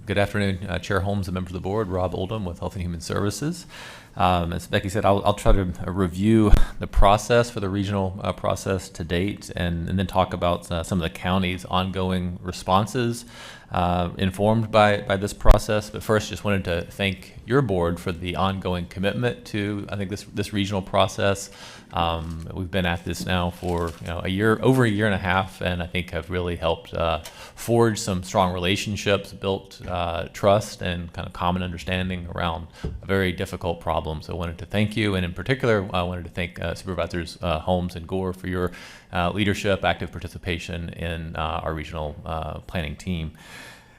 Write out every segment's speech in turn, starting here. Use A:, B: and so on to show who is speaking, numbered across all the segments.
A: Good afternoon, Chair Holmes and members of the board. Rob Oldham with Health and Human Services. As Becky said, I'll try to review the process for the regional process to date and then talk about some of the county's ongoing responses informed by this process. But first, just wanted to thank your board for the ongoing commitment to, I think, this regional process. We've been at this now for over a year and a half, and I think have really helped forge some strong relationships, built trust and kind of common understanding around a very difficult problem. So I wanted to thank you, and in particular, I wanted to thank Supervisors Holmes and Gore for your leadership, active participation in our regional planning team.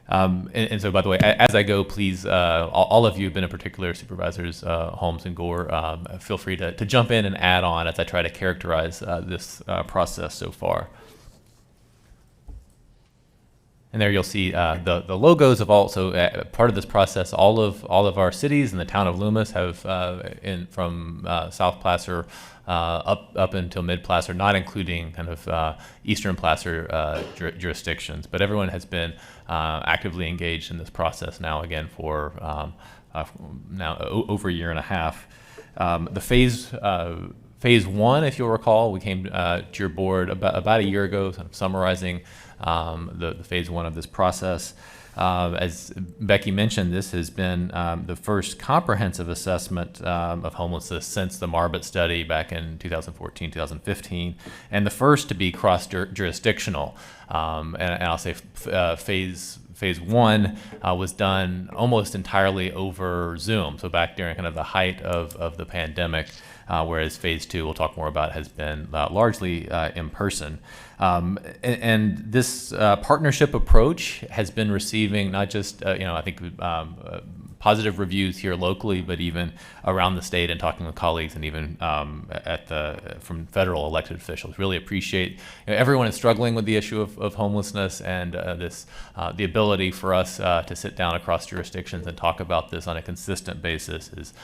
A: And so, by the way, as I go, please, all of you, but in particular, Supervisors Holmes and Gore, feel free to jump in and add on as I try to characterize this process so far. And there you'll see the logos of also part of this process. All of our cities and the town of Loomis have from South Placer up until Mid Placer, not including kind of Eastern Placer jurisdictions. But everyone has been actively engaged in this process now again for now over a year and a half. The phase one, if you'll recall, we came to your board about a year ago, sort of summarizing the phase one of this process. As Becky mentioned, this has been the first comprehensive assessment of homelessness since the Marbut study back in 2014, 2015, and the first to be cross-jurisdictional. And I'll say phase one was done almost entirely over Zoom, so back during kind of the height of the pandemic, whereas phase two, we'll talk more about, has been largely in person. And this partnership approach has been receiving not just, I think, positive reviews here locally, but even around the state and talking with colleagues and even from federal elected officials. Really appreciate, everyone is struggling with the issue of homelessness, and the ability for us to sit down across jurisdictions and talk about this on a consistent basis has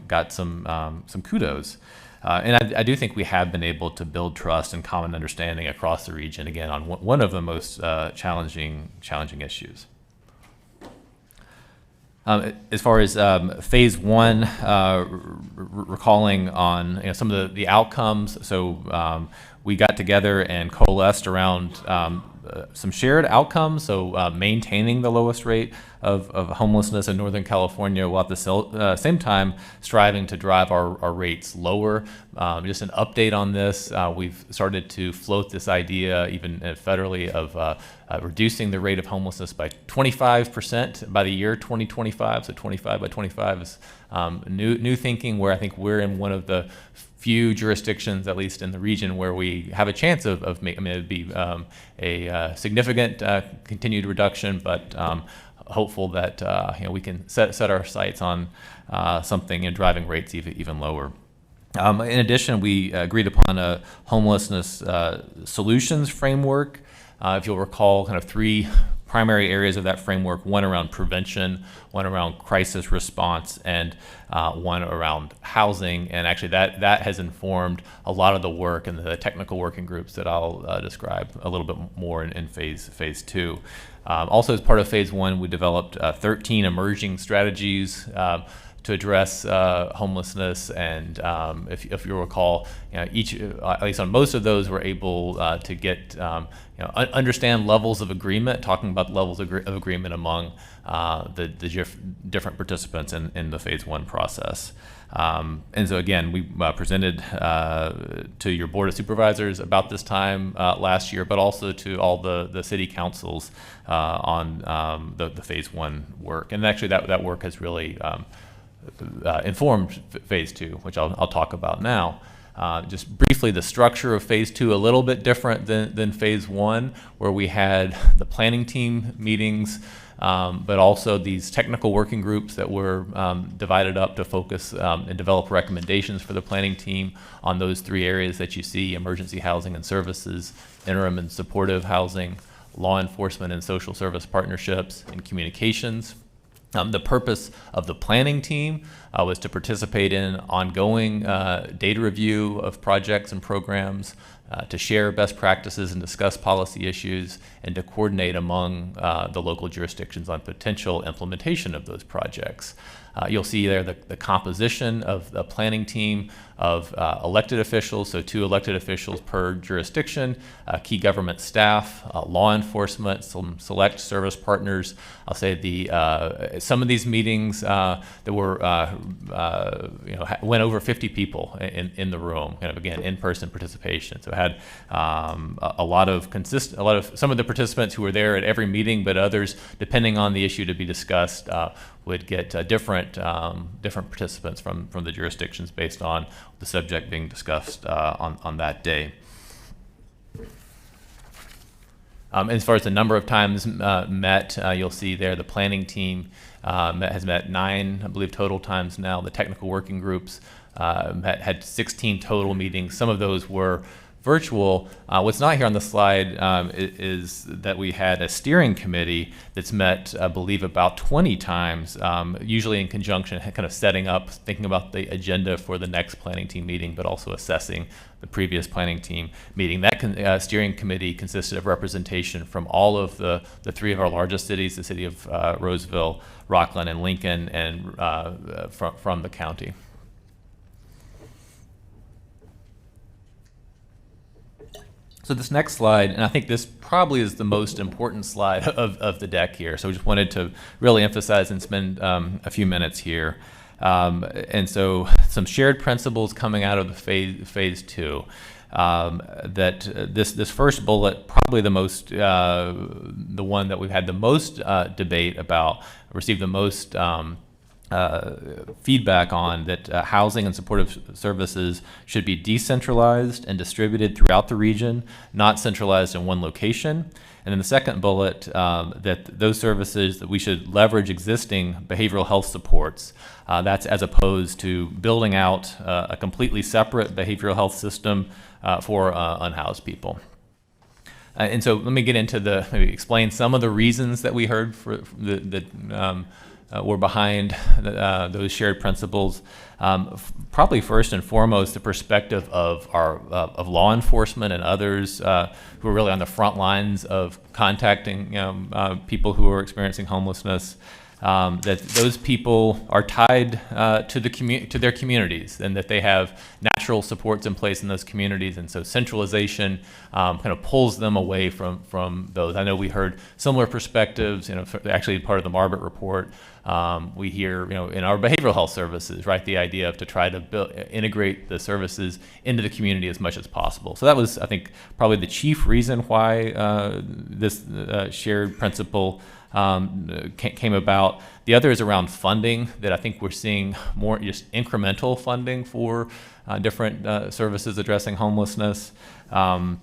A: got some kudos. And I do think we have been able to build trust and common understanding across the region, again, on one of the most challenging issues. As far as phase one, recalling on some of the outcomes, so we got together and coalesced around some shared outcomes, so maintaining the lowest rate of homelessness in Northern California, while at the same time striving to drive our rates lower. Just an update on this, we've started to float this idea even federally of reducing the rate of homelessness by 25% by the year 2025. So 25 by 25 is new thinking, where I think we're in one of the few jurisdictions, at least in the region, where we have a chance of making, it'd be a significant continued reduction, but hopeful that we can set our sights on something in driving rates even lower. In addition, we agreed upon a homelessness solutions framework. If you'll recall, kind of three primary areas of that framework: one around prevention, one around crisis response, and one around housing. And actually that has informed a lot of the work and the technical working groups that I'll describe a little bit more in phase two. Also, as part of phase one, we developed 13 emerging strategies to address homelessness, and if you recall, each, at least on most of those, we're able to get understand levels of agreement, talking about levels of agreement among the different participants in the phase one process. And so again, we presented to your Board of Supervisors about this time last year, but also to all the city councils on the phase one work. And actually that work has really informed phase two, which I'll talk about now. Just briefly, the structure of phase two, a little bit different than phase one, where we had the planning team meetings, but also these technical working groups that were divided up to focus and develop recommendations for the planning team on those three areas that you see: emergency housing and services, interim and supportive housing, law enforcement and social service partnerships, and communications. The purpose of the planning team was to participate in ongoing data review of projects and programs, to share best practices and discuss policy issues, and to coordinate among the local jurisdictions on potential implementation of those projects. You'll see there the composition of the planning team of elected officials, so 2 elected officials per jurisdiction, key government staff, law enforcement, some select service partners. I'll say some of these meetings that were went over 50 people in the room, kind of again in-person participation. So had a lot of some of the participants who were there at every meeting, but others, depending on the issue to be discussed, would get different participants from the jurisdictions based on the subject being discussed on that day. As far as the number of times met, you'll see there the planning team has met 9, I believe, total times now. The technical working groups had 16 total meetings. Some of those were virtual. What's not here on the slide is that we had a steering committee that's met, I believe, about 20 times, usually in conjunction, kind of setting up, thinking about the agenda for the next planning team meeting, but also assessing the previous planning team meeting. That steering committee consisted of representation from all of the 3 of our largest cities, the city of Roseville, Rockland, and Lincoln, and from the county. So this next slide, and I think this probably is the most important slide of the deck here. So we just wanted to really emphasize and spend a few minutes here. And so some shared principles coming out of the phase 2. That this first bullet, probably the one that we've had the most debate about, received the most feedback on, that housing and supportive services should be decentralized and distributed throughout the region, not centralized in one location. And then the second bullet, that those services, that we should leverage existing behavioral health supports. That's as opposed to building out a completely separate behavioral health system for unhoused people. And so let me get into maybe explain some of the reasons that we heard were behind those shared principles. Probably first and foremost, the perspective of law enforcement and others who are really on the front lines of contacting people who are experiencing homelessness. That those people are tied to their communities, and that they have natural supports in place in those communities, and so centralization kind of pulls them away from those. I know we heard similar perspectives, actually part of the Marbert report. We hear, in our behavioral health services, right, the idea of to try to integrate the services into the community as much as possible. So that was, I think, probably the chief reason why this shared principle came about. The other is around funding, that I think we're seeing more just incremental funding for different services addressing homelessness. And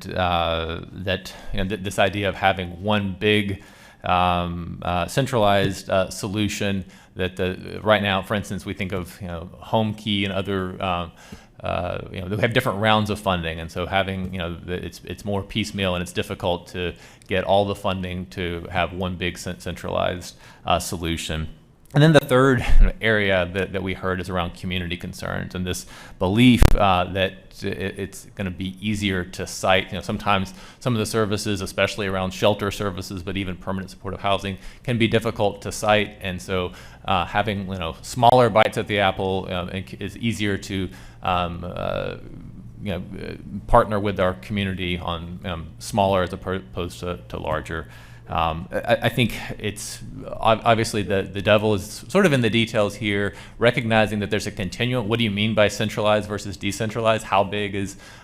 A: that this idea of having one big centralized solution, that right now, for instance, we think of Home Key and other they have different rounds of funding, and so having it's more piecemeal, and it's difficult to get all the funding to have one big centralized solution. And then the third area that we heard is around community concerns, and this belief that it's going to be easier to cite. Sometimes some of the services, especially around shelter services, but even permanent supportive housing, can be difficult to cite, and so having smaller bites at the apple is easier to partner with our community on smaller as opposed to larger. I think it's obviously the devil is sort of in the details here, recognizing that there's a continuum. What do you mean by centralized versus decentralized? How big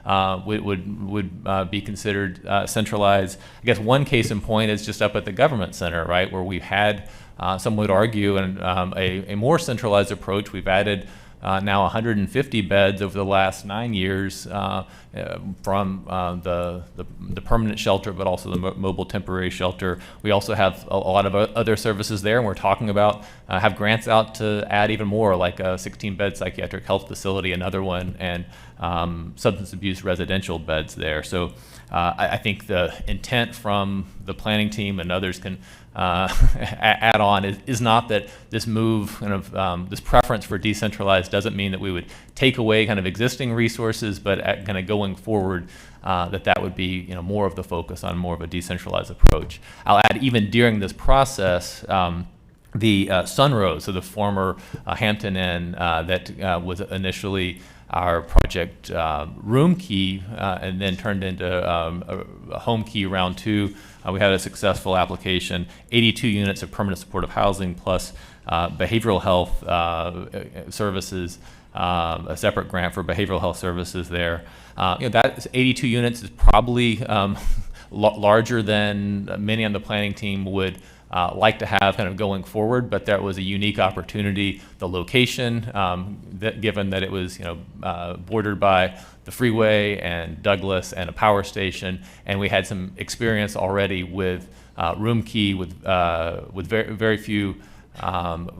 A: would be considered centralized? I guess one case in point is just up at the government center, right, where we've had, some would argue, a more centralized approach. We've added now 150 beds over the last 9 years from the permanent shelter, but also the mobile temporary shelter. We also have a lot of other services there, and we're talking about have grants out to add even more, like a 16-bed psychiatric health facility, another one, and substance abuse residential beds there. So I think the intent from the planning team and others can add on is not that this move, kind of this preference for decentralized doesn't mean that we would take away kind of existing resources, but kind of going forward, that would be more of the focus on more of a decentralized approach. I'll add, even during this process, the Sunrose, so the former Hampton Inn that was initially our project room key and then turned into a home key round 2. We had a successful application, 82 units of permanent supportive housing plus behavioral health services, a separate grant for behavioral health services there. That 82 units is probably larger than many on the planning team would like to have kind of going forward, but that was a unique opportunity. The location, given that it was bordered by the freeway and Douglas and a power station, and we had some experience already with room key with very, very few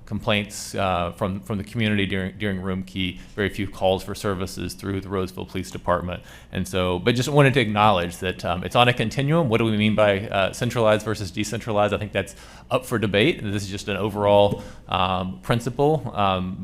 A: complaints from the community during room key, very few calls for services through the Roseville Police Department. And so, but just wanted to acknowledge that it's on a continuum. What do we mean by centralized versus decentralized? I think that's up for debate. This is just an overall principle,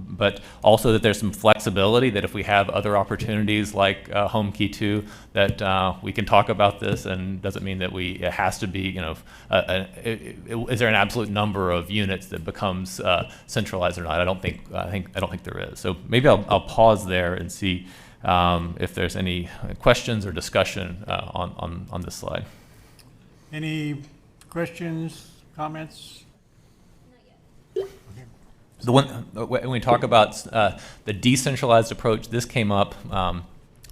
A: but also that there's some flexibility, that if we have other opportunities like Home Key 2, that we can talk about this, and doesn't mean that it has to be, is there an absolute number of units that becomes centralized or not? I don't think there is. So maybe I'll pause there and see if there's any questions or discussion on this slide.
B: Any questions, comments?
A: Okay. The one when we talk about the decentralized approach, this came up.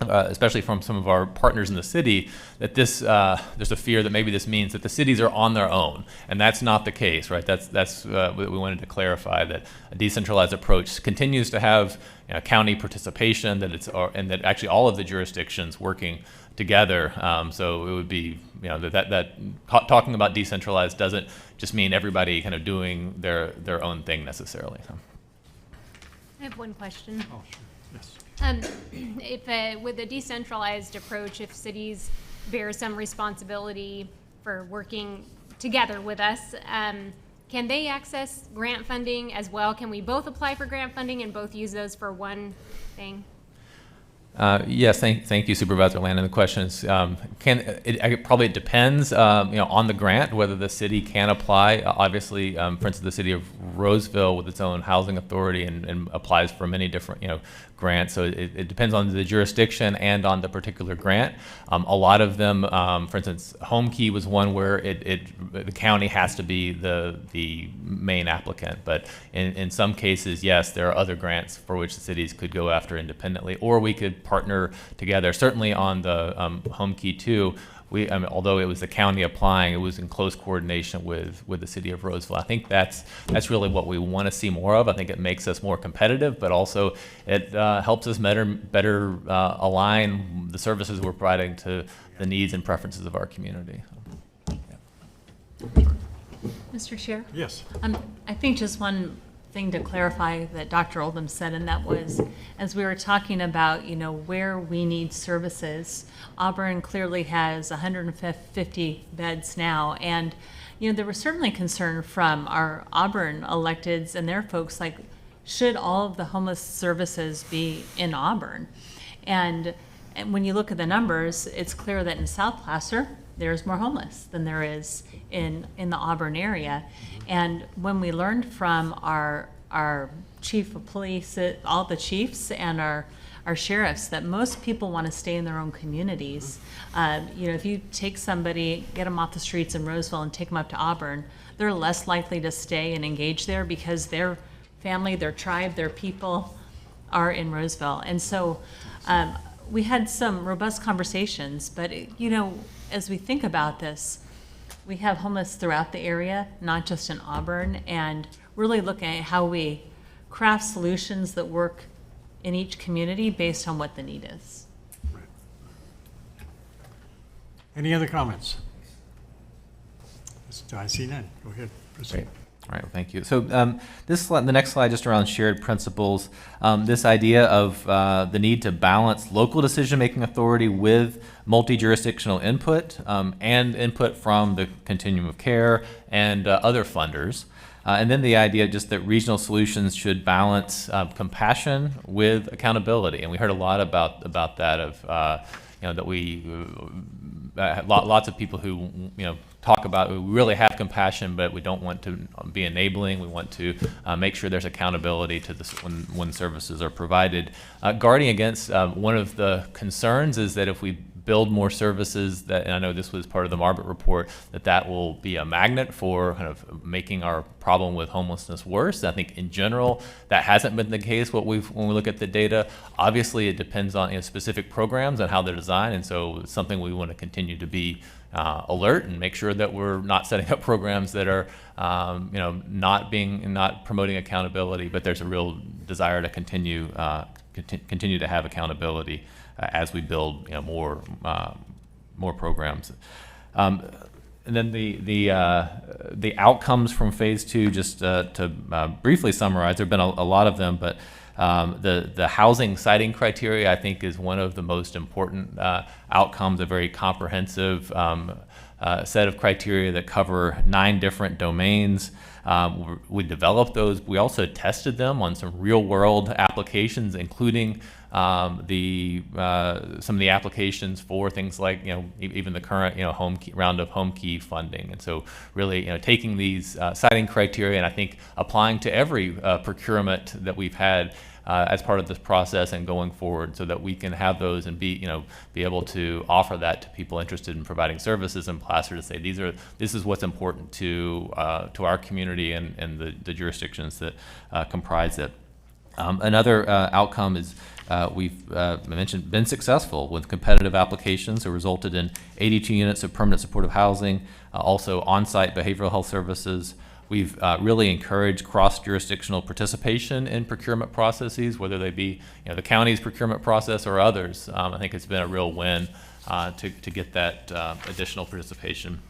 A: Especially from some of our partners in the city, that there's a fear that maybe this means that the cities are on their own, and that's not the case, right? That's what we wanted to clarify, that a decentralized approach continues to have county participation, and that actually all of the jurisdictions working together. So it would be that talking about decentralized doesn't just mean everybody kind of doing their own thing necessarily. So.
C: I have one question.
B: Oh, sure. Yes.
C: If with a decentralized approach, if cities bear some responsibility for working together with us, can they access grant funding as well? Can we both apply for grant funding and both use those for one thing?
A: Yes, thank you, Supervisor Landon. The question is, probably it depends, on the grant, whether the city can apply. Obviously, for instance, the city of Roseville with its own housing authority and applies for many different, grants. So it depends on the jurisdiction and on the particular grant. A lot of them, for instance, Home Key was one where the county has to be the main applicant. But in some cases, yes, there are other grants for which the cities could go after independently, or we could partner together. Certainly on the Home Key 2, although it was the county applying, it was in close coordination with the city of Roseville. I think that's really what we want to see more of. I think it makes us more competitive, but also it helps us better align the services we're providing to the needs and preferences of our community. Yeah.
D: Mr. Chair?
B: Yes.
D: I think just one thing to clarify that Dr. Oldham said, and that was, as we were talking about, where we need services, Auburn clearly has 150 beds now, and there was certainly concern from our Auburn electeds and their folks, like, should all of the homeless services be in Auburn? And when you look at the numbers, it's clear that in South Placer, there's more homeless than there is in the Auburn area. And when we learned from our chief of police, all the chiefs and our sheriffs, that most people want to stay in their own communities. If you take somebody, get them off the streets in Roseville and take them up to Auburn, they're less likely to stay and engage there because their family, their tribe, their people are in Roseville. And so we had some robust conversations, but as we think about this, we have homeless throughout the area, not just in Auburn, and really looking at how we craft solutions that work in each community based on what the need is.
B: Right. Any other comments? I see none. Go ahead. Proceed.
A: All right, well, thank you. So the next slide, just around shared principles, this idea of the need to balance local decision-making authority with multi-jurisdictional input and input from the continuum of care and other funders. And then the idea just that regional solutions should balance compassion with accountability. And we heard a lot about that of, that we, lots of people who, talk about, we really have compassion, but we don't want to be enabling. We want to make sure there's accountability to this when services are provided. Guarding against one of the concerns is that if we build more services, and I know this was part of the Marbert report, that will be a magnet for kind of making our problem with homelessness worse. And I think in general, that hasn't been the case when we look at the data. Obviously, it depends on specific programs and how they're designed, and so it's something we want to continue to be alert and make sure that we're not setting up programs that are, not promoting accountability. But there's a real desire to continue to have accountability as we build more programs. And then the outcomes from phase 2, just to briefly summarize, there have been a lot of them, but the housing siting criteria, I think, is one of the most important outcomes, a very comprehensive set of criteria that cover 9 different domains. We developed those. We also tested them on some real-world applications, including some of the applications for things like even the current round of home key funding. And so really taking these siting criteria and I think applying to every procurement that we've had as part of this process and going forward, so that we can have those and be able to offer that to people interested in providing services in Placer, to say this is what's important to our community and the jurisdictions that comprise it. Another outcome is we've mentioned been successful with competitive applications that resulted in 82 units of permanent supportive housing, also on-site behavioral health services. We've really encouraged cross-jurisdictional participation in procurement processes, whether they be the county's procurement process or others. I think it's been a real win to get that additional participation.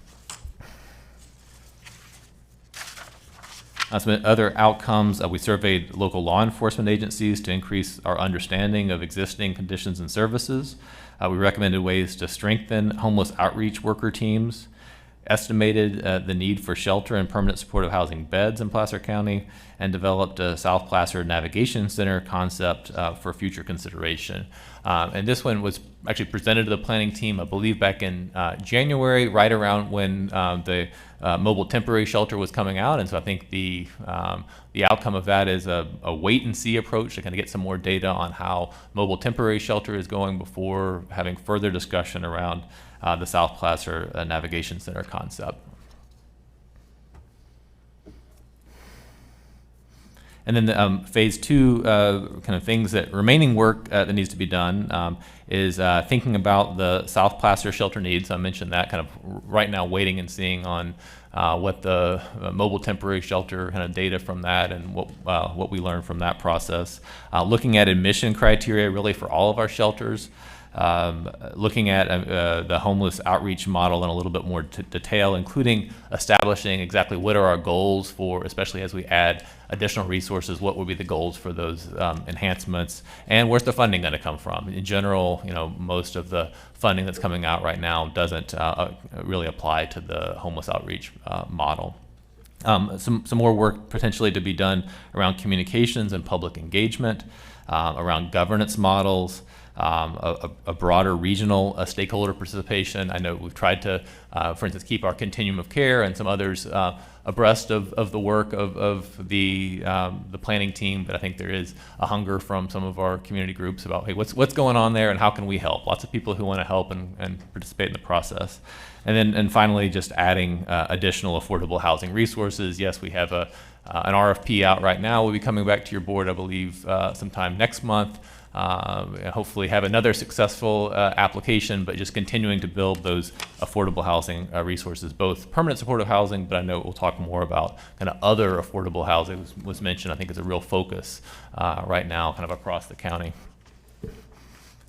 A: Some other outcomes, we surveyed local law enforcement agencies to increase our understanding of existing conditions and services. We recommended ways to strengthen homeless outreach worker teams, estimated the need for shelter and permanent supportive housing beds in Placer County, and developed a South Placer Navigation Center concept for future consideration. And this one was actually presented to the planning team, I believe, back in January, right around when the mobile temporary shelter was coming out. And so I think the outcome of that is a wait and see approach to kind of get some more data on how mobile temporary shelter is going before having further discussion around the South Placer Navigation Center concept. And then the, phase 2 kind of things that remaining work that needs to be done is thinking about the South Placer shelter needs. I mentioned that, kind of right now waiting and seeing on what the mobile temporary shelter kind of data from that and what we learned from that process. Looking at admission criteria really for all of our shelters. Looking at the homeless outreach model in a little bit more detail, including establishing exactly what are our goals for, especially as we add additional resources, what would be the goals for those enhancements, and where's the funding going to come from? In general, most of the funding that's coming out right now doesn't really apply to the homeless outreach model. Some more work potentially to be done around communications and public engagement, around governance models, a broader regional stakeholder participation. I know we've tried to, for instance, keep our continuum of care and some others abreast of the work of the planning team, but I think there is a hunger from some of our community groups about, hey, what's going on there and how can we help? Lots of people who want to help and participate in the process. And finally, just adding additional affordable housing resources. Yes, we have an RFP out right now. We'll be coming back to your board, I believe, sometime next month. Hopefully have another successful application, but just continuing to build those affordable housing resources, both permanent supportive housing, but I know we'll talk more about kind of other affordable housing was mentioned. I think is a real focus right now kind of across the county.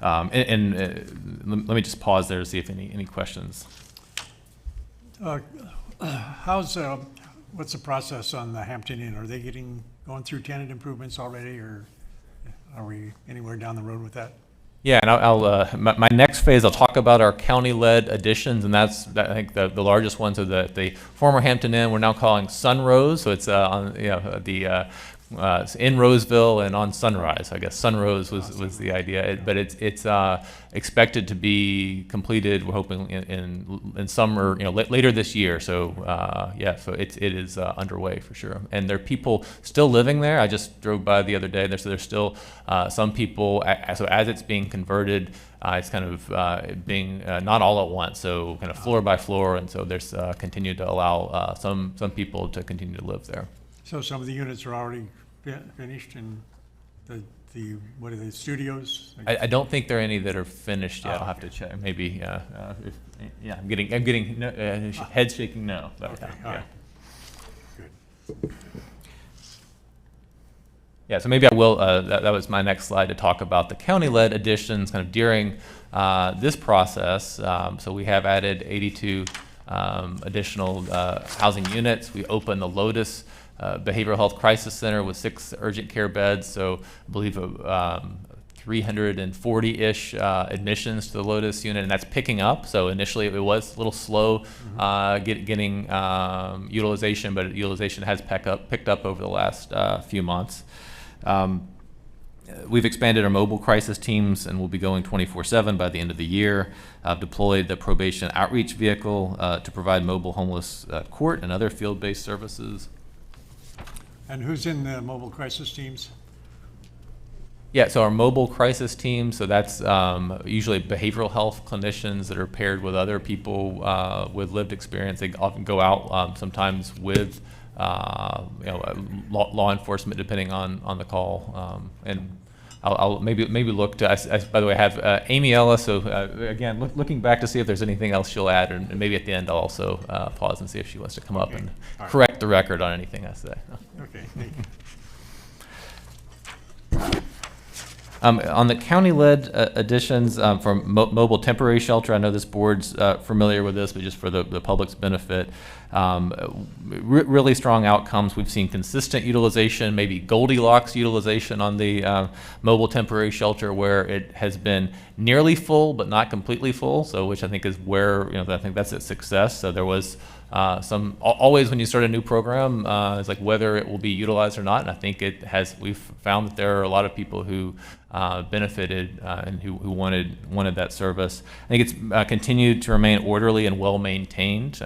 A: Let me just pause there to see if any questions.
B: How's what's the process on the Hampton Inn? Are they going through tenant improvements already, or are we anywhere down the road with that?
A: Yeah, and my next phase, I'll talk about our county-led additions, and I think the largest ones are the former Hampton Inn, we're now calling Sunrose, so it's on, it's in Roseville and on Sunrise. I guess Sunrose was the idea, but it's expected to be completed, we're hoping in summer, later this year. So so it is underway for sure. And there are people still living there. I just drove by the other day. There's still some people. So as it's being converted, it's kind of being not all at once. So kind of floor by floor, and so there's continued to allow some people to continue to live there.
B: So some of the units are already finished, and what are the studios?
A: I don't think there are any that are finished yet.
B: Oh,
A: I'll have
B: okay.
A: to check. Maybe. I'm getting no, head shaking no. But,
B: Okay,
A: yeah.
B: all right. Good.
A: Yeah, so maybe I will, that was my next slide to talk about the county-led additions kind of during this process. So we have added 82 additional housing units. We opened the Lotus Behavioral Health Crisis Center with 6 urgent care beds. So I believe 340-ish admissions to the Lotus unit, and that's picking up. So initially it was a little slow getting utilization, but utilization has picked up over the last few months. We've expanded our mobile crisis teams, and we'll be going 24/7 by the end of the year. I've deployed the probation outreach vehicle to provide mobile homeless court and other field-based services.
B: And who's in the mobile crisis teams?
A: Yeah, so our mobile crisis team, so that's usually behavioral health clinicians that are paired with other people with lived experience. They often go out sometimes with law enforcement, depending on the call. And I'll maybe look to. By the way, I have Amy Ellis. So again, looking back to see if there's anything else she'll add, and maybe at the end I'll also pause and see if she wants to come up and
B: All right.
A: correct the record on anything I say.
B: Okay, thank you.
A: On the county-led additions from mobile temporary shelter, I know this board's familiar with this, but just for the public's benefit, really strong outcomes. We've seen consistent utilization, maybe Goldilocks utilization on the mobile temporary shelter, where it has been nearly full but not completely full. So, which I think is where I think that's a success. So there was always when you start a new program, it's like whether it will be utilized or not. And I think it has. We've found that there are a lot of people who benefited and who wanted that service. I think it's continued to remain orderly and well maintained.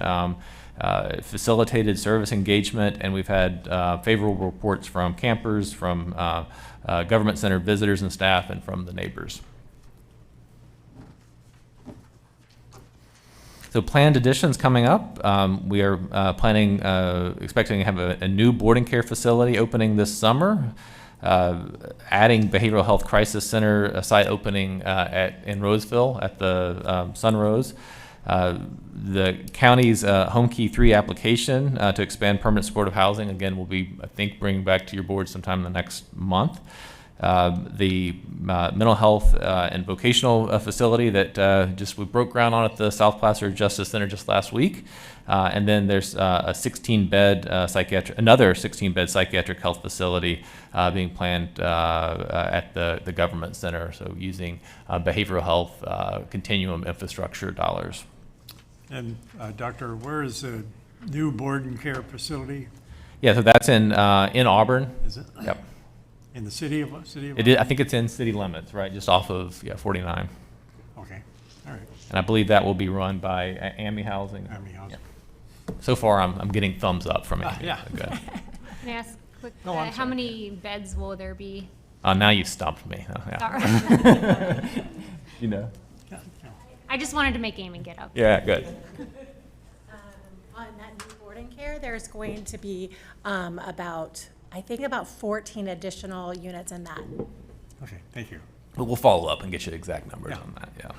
A: Facilitated service engagement, and we've had favorable reports from campers, from government center visitors and staff, and from the neighbors. So planned additions coming up. We are expecting to have a new boarding care facility opening this summer. Adding behavioral health crisis center, a site opening in Roseville at the Sunrose. The county's Home Key 3 application to expand permanent supportive housing, again, will be, I think, bringing back to your board sometime in the next month. The mental health and vocational facility that we broke ground on at the South Placer Justice Center just last week. And then there's a 16-bed another 16-bed psychiatric health facility being planned at the government center, so using behavioral health continuum infrastructure dollars.
B: And Doctor, where is the new board and care facility?
A: Yeah, so that's in Auburn.
B: Is it?
A: Yep.
B: In the city of?
A: I think it's in city limits, right, just off of 49.
B: Okay, all right.
A: And I believe that will be run by AMI Housing.
B: Army House.
A: Yeah. So far, I'm getting thumbs up from AMI.
B: Yeah.
A: Good.
C: Can I ask quick,
B: No, I'm
C: how
B: sorry.
C: many beds will there be?
A: Now you stumped me. Oh, yeah.
C: Sorry.
A: You know.
B: Yeah, yeah.
C: I just wanted to make Amy get up.
A: Yeah, good.
E: On that new boarding care, there's going to be about 14 additional units in that.
B: Okay, thank you.
A: But we'll follow up and get you the exact numbers
B: Yeah.
A: on that. Yeah.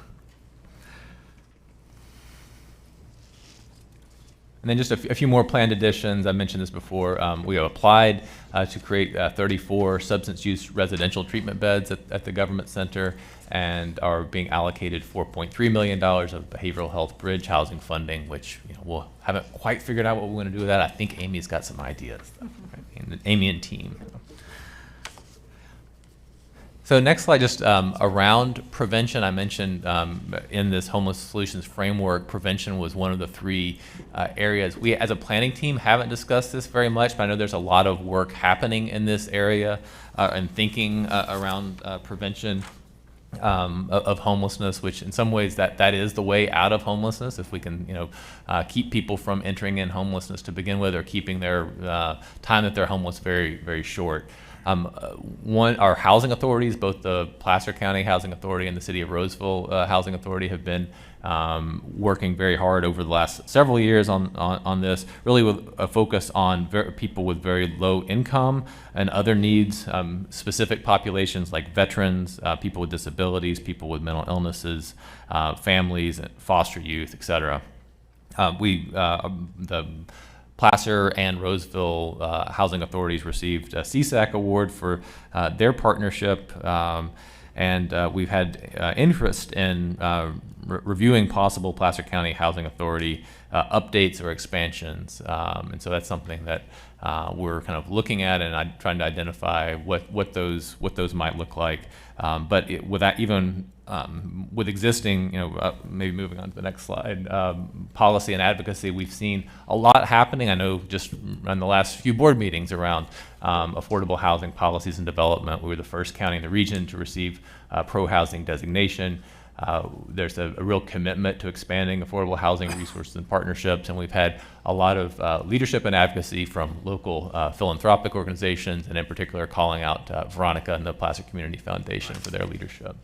A: And then just a few more planned additions. I mentioned this before. We have applied to create 34 substance use residential treatment beds at the government center, and are being allocated $4.3 million of behavioral health bridge housing funding, which we haven't quite figured out what we want to do with that. I think Amy's got some ideas, though, right? Amy and team. So next slide, just around prevention. I mentioned in this homeless solutions framework, prevention was one of the 3 areas. We as a planning team haven't discussed this very much, but I know there's a lot of work happening in this area and thinking around prevention of homelessness, which in some ways that is the way out of homelessness. If we can keep people from entering in homelessness to begin with, or keeping their time that they're homeless very, very short. Our housing authorities, both the Placer County Housing Authority and the City of Roseville Housing Authority, have been working very hard over the last several years on this, really with a focus on people with very low income and other needs, specific populations like veterans, people with disabilities, people with mental illnesses, families, foster youth, et cetera. The Placer and Roseville housing authorities received a CSAC award for their partnership, and we've had interest in reviewing possible Placer County Housing Authority updates or expansions, and so that's something that we're kind of looking at and trying to identify what those might look like. But with that, even with existing, maybe moving on to the next slide, policy and advocacy, we've seen a lot happening. I know just in the last few board meetings around affordable housing policies and development. We were the first county in the region to receive pro-housing designation. There's a real commitment to expanding affordable housing resources and partnerships, and we've had a lot of leadership and advocacy from local philanthropic organizations, and in particular calling out Veronica and the Placer Community Foundation for their leadership.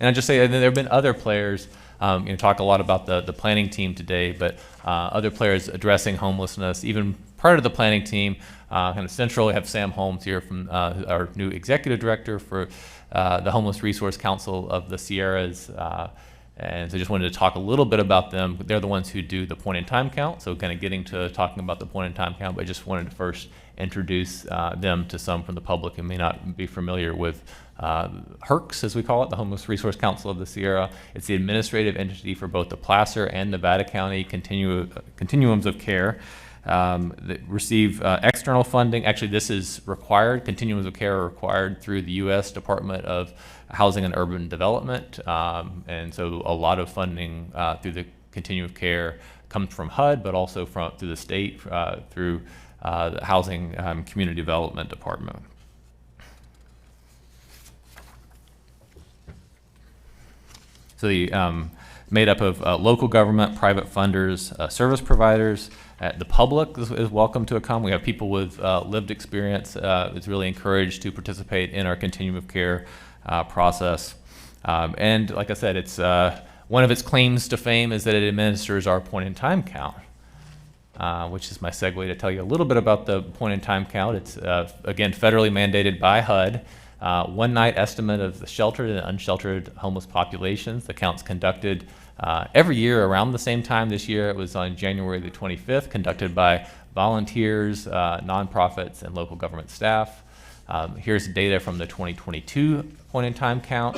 A: And I just say that there have been other players, talk a lot about the planning team today, but other players addressing homelessness, even part of the planning team, kind of central. We have Sam Holmes here, from our new executive director for the Homeless Resource Council of the Sierras. And so just wanted to talk a little bit about them. They're the ones who do the point-in-time count, so kind of getting to talking about the point-in-time count, but I just wanted to first introduce them to some from the public who may not be familiar with HRCS, as we call it, the Homeless Resource Council of the Sierra. It's the administrative entity for both the Placer and Nevada County continuums of care that receive external funding. Actually, this is required. Continuums of care are required through the U.S. Department of Housing and Urban Development, and so a lot of funding through the continuum of care comes from HUD, but also through the state through the Housing Community Development Department. So the made up of local government, private funders, service providers. The public is welcome to come. We have people with lived experience. It's really encouraged to participate in our continuum of care process. And like I said, it's one of its claims to fame is that it administers our point-in-time count, which is my segue to tell you a little bit about the point-in-time count. It's, again, federally mandated by HUD. One-night estimate of the sheltered and unsheltered homeless populations. The count's conducted every year around the same time. This year it was on January the 25th, conducted by volunteers, nonprofits, and local government staff. Here's data from the 2022 point-in-time count.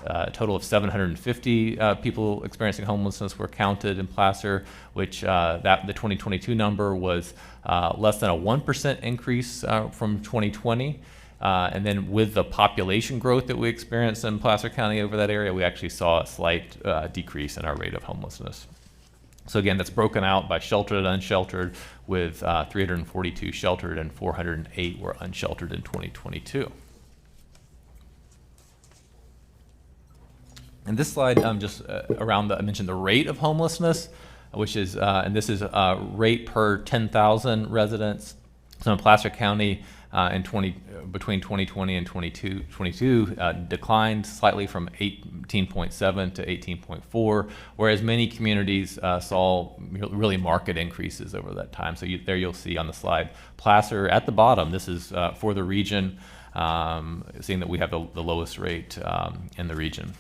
A: A total of 750 people experiencing homelessness were counted in Placer, which the 2022 number was less than a 1% increase from 2020. And then with the population growth that we experienced in Placer County over that area, we actually saw a slight decrease in our rate of homelessness. So again, that's broken out by sheltered and unsheltered, with 342 sheltered and 408 were unsheltered in 2022. And this slide just around I mentioned the rate of homelessness, which is, and this is rate per 10,000 residents. So in Placer County, between 2020 and 2022 declined slightly from 18.7 to 18.4, whereas many communities saw really marked increases over that time. So there you'll see on the slide, Placer at the bottom. This is for the region, seeing that we have the lowest rate in the region.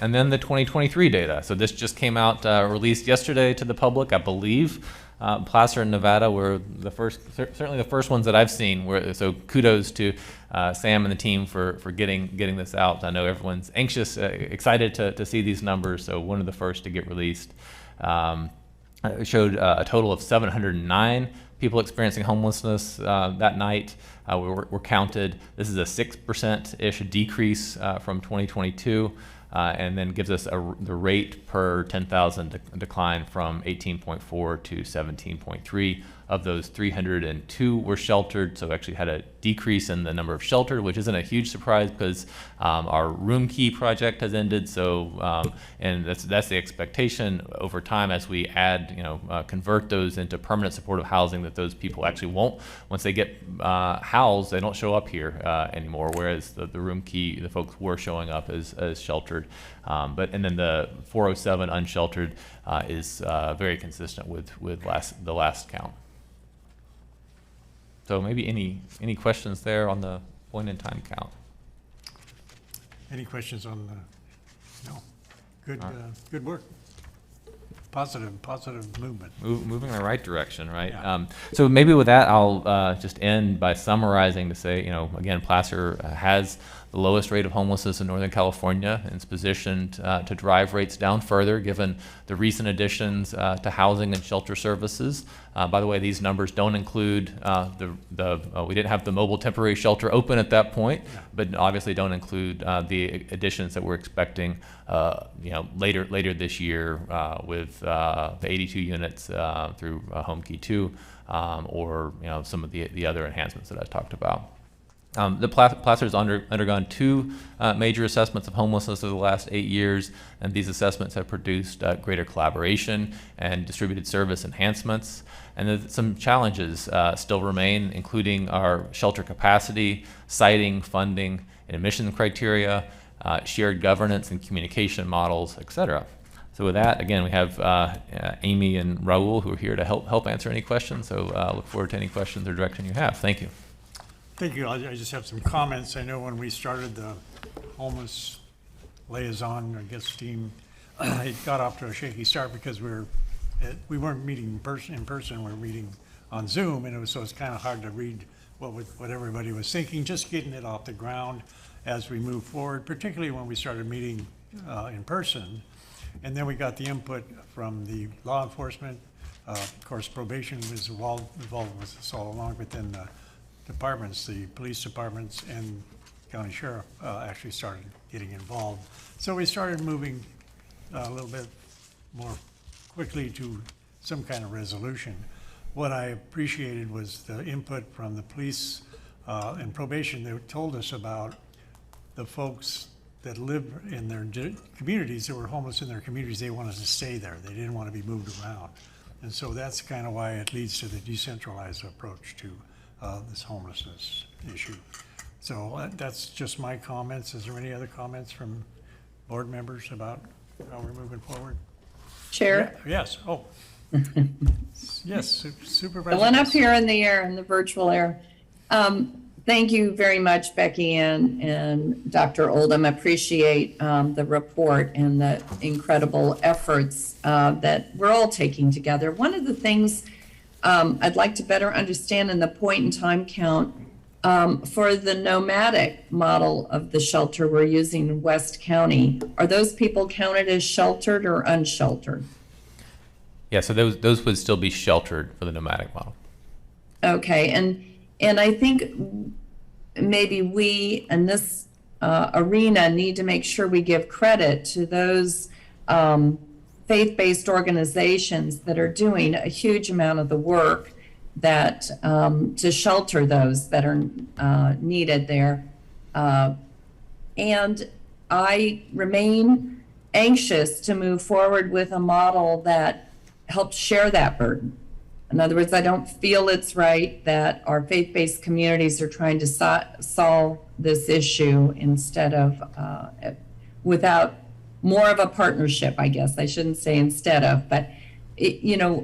A: And then the 2023 data. So this just came out, released yesterday to the public, I believe. Placer and Nevada were the first, certainly the first ones that I've seen. So kudos to Sam and the team for getting this out. I know everyone's anxious, excited to see these numbers. So one of the first to get released. It showed a total of 709 people experiencing homelessness that night. Were counted. This is a 6%-ish decrease from 2022. And then gives us the rate per 10,000 decline from 18.4 to 17.3. Of those, 302 were sheltered, so actually had a decrease in the number of sheltered, which isn't a huge surprise because our room key project has ended. So, and that's the expectation over time as we add, convert those into permanent supportive housing, that those people actually won't, once they get housed, they don't show up here anymore. Whereas the room key, the folks were showing up as sheltered. And then the 407 unsheltered is very consistent with the last count. So maybe any questions there on the point in time count?
B: Any questions on the, no? Good, good work. Positive movement.
A: Moving in the right direction, right?
B: Yeah.
A: So maybe with that, I'll just end by summarizing to say, again, Placer has the lowest rate of homelessness in Northern California and is positioned to drive rates down further given the recent additions to housing and shelter services. By the way, these numbers don't include we didn't have the mobile temporary shelter open at that point, but obviously don't include the additions that we're expecting later this year with the 82 units through Home Key 2 or some of the other enhancements that I talked about. The Placer's undergone two major assessments of homelessness over the last 8 years, and these assessments have produced greater collaboration and distributed service enhancements. And some challenges still remain, including our shelter capacity, siting, funding, and admission criteria, shared governance and communication models, et cetera. So with that, again, we have Amy and Raul who are here to help answer any questions. So look forward to any questions or direction you have. Thank you.
B: Thank you. I just have some comments. I know when we started the homeless liaison, I guess, team, it got off to a shaky start because we weren't meeting in person. We were meeting on Zoom, and so it's kind of hard to read what everybody was thinking. Just getting it off the ground as we move forward, particularly when we started meeting in person, and then we got the input from the law enforcement. Of course, probation was involved with us all along, but then the departments, the police departments and county sheriff actually started getting involved. So we started moving a little bit more quickly to some kind of resolution. What I appreciated was the input from the police and probation. They told us about the folks that live in their communities that were homeless in their communities. They wanted to stay there. They didn't want to be moved around. And so that's kind of why it leads to the decentralized approach to this homelessness issue. So that's just my comments. Is there any other comments from board members about how we're moving forward?
F: Chair?
B: Yeah, yes. Oh. Yes, Supervisor.
F: The one up here in the air, in the virtual air. Thank you very much, Becky and Dr. Oldham. Appreciate the report and the incredible efforts that we're all taking together. One of the things I'd like to better understand in the point in time count for the nomadic model of the shelter we're using in West County, are those people counted as sheltered or unsheltered?
A: Yeah, so those would still be sheltered for the nomadic model.
F: Okay, and I think maybe we in this arena need to make sure we give credit to those faith-based organizations that are doing a huge amount of the work that to shelter those that are needed there. And I remain anxious to move forward with a model that helps share that burden. In other words, I don't feel it's right that our faith-based communities are trying to solve this issue instead of, without more of a partnership, I guess. I shouldn't say instead of, but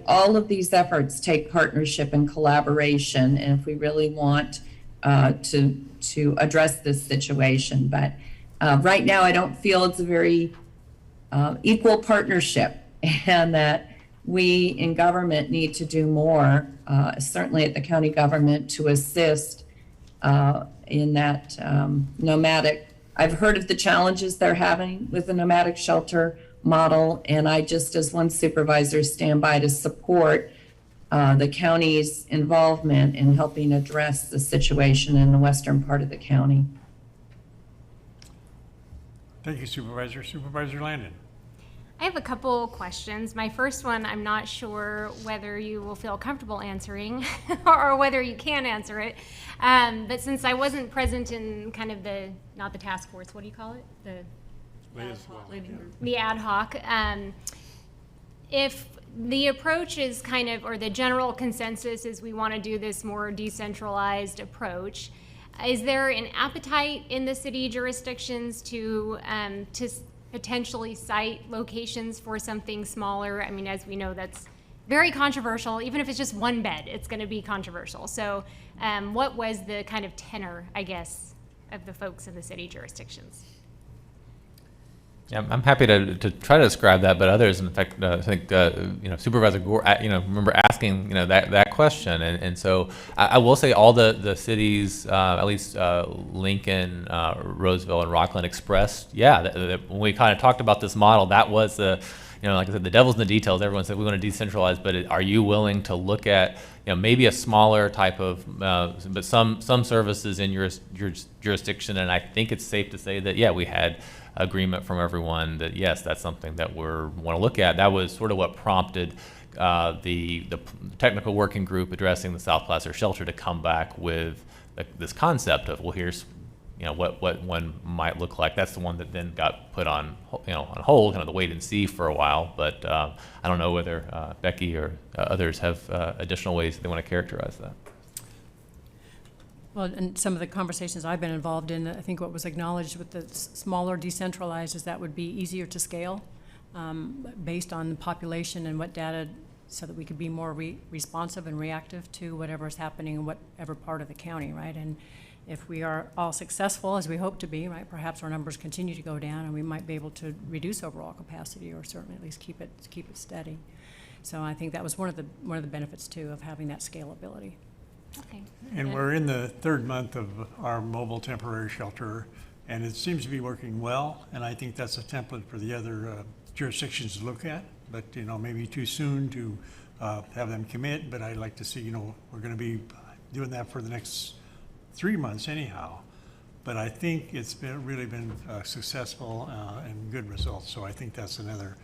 F: all of these efforts take partnership and collaboration, and if we really want to address this situation. But right now, I don't feel it's a very equal partnership, and that we in government need to do more, certainly at the county government, to assist in that nomadic. I've heard of the challenges they're having with the nomadic shelter model, and I just, as one supervisor, stand by to support the county's involvement in helping address the situation in the western part of the county.
B: Thank you, Supervisor. Supervisor Landon.
C: I have a couple questions. My first one, I'm not sure whether you will feel comfortable answering or whether you can answer it. But since I wasn't present in kind of not the task force, what do you call it? The ad hoc. If the approach is kind of, or the general consensus is we want to do this more decentralized approach, is there an appetite in the city jurisdictions to potentially cite locations for something smaller? I mean, as we know, that's very controversial. Even if it's just one bed, it's going to be controversial. So what was the kind of tenor, I guess, of the folks in the city jurisdictions?
A: Yeah, I'm happy to try to describe that, but others, in fact, I think Supervisor Gore, remember asking that question, and so I will say all the cities, at least Lincoln, Roseville, and Rockland expressed, when we kind of talked about this model, that was the, like I said, the devil's in the details. Everyone said we want to decentralize, but are you willing to look at maybe a smaller type of, but some services in your jurisdiction, and I think it's safe to say that we had agreement from everyone that yes, that's something that we want to look at. That was sort of what prompted the technical working group addressing the South Placer shelter to come back with this concept of, well, here's what one might look like. That's the one that then got put on on hold, kind of the wait and see for a while. But I don't know whether Becky or others have additional ways they want to characterize that.
G: Well, and some of the conversations I've been involved in, I think what was acknowledged with the smaller decentralized is that would be easier to scale based on the population and what data, so that we could be more responsive and reactive to whatever is happening in whatever part of the county, right? And if we are all successful, as we hope to be, right, perhaps our numbers continue to go down and we might be able to reduce overall capacity, or certainly at least keep it steady. So I think that was one of the benefits too of having that scalability.
C: Okay.
B: And we're in the third month of our mobile temporary shelter, and it seems to be working well. And I think that's a template for the other jurisdictions to look at. But maybe too soon to have them commit. But I'd like to see, we're going to be doing that for the next 3 months anyhow. But I think it's really been successful and good results. So I think that's another.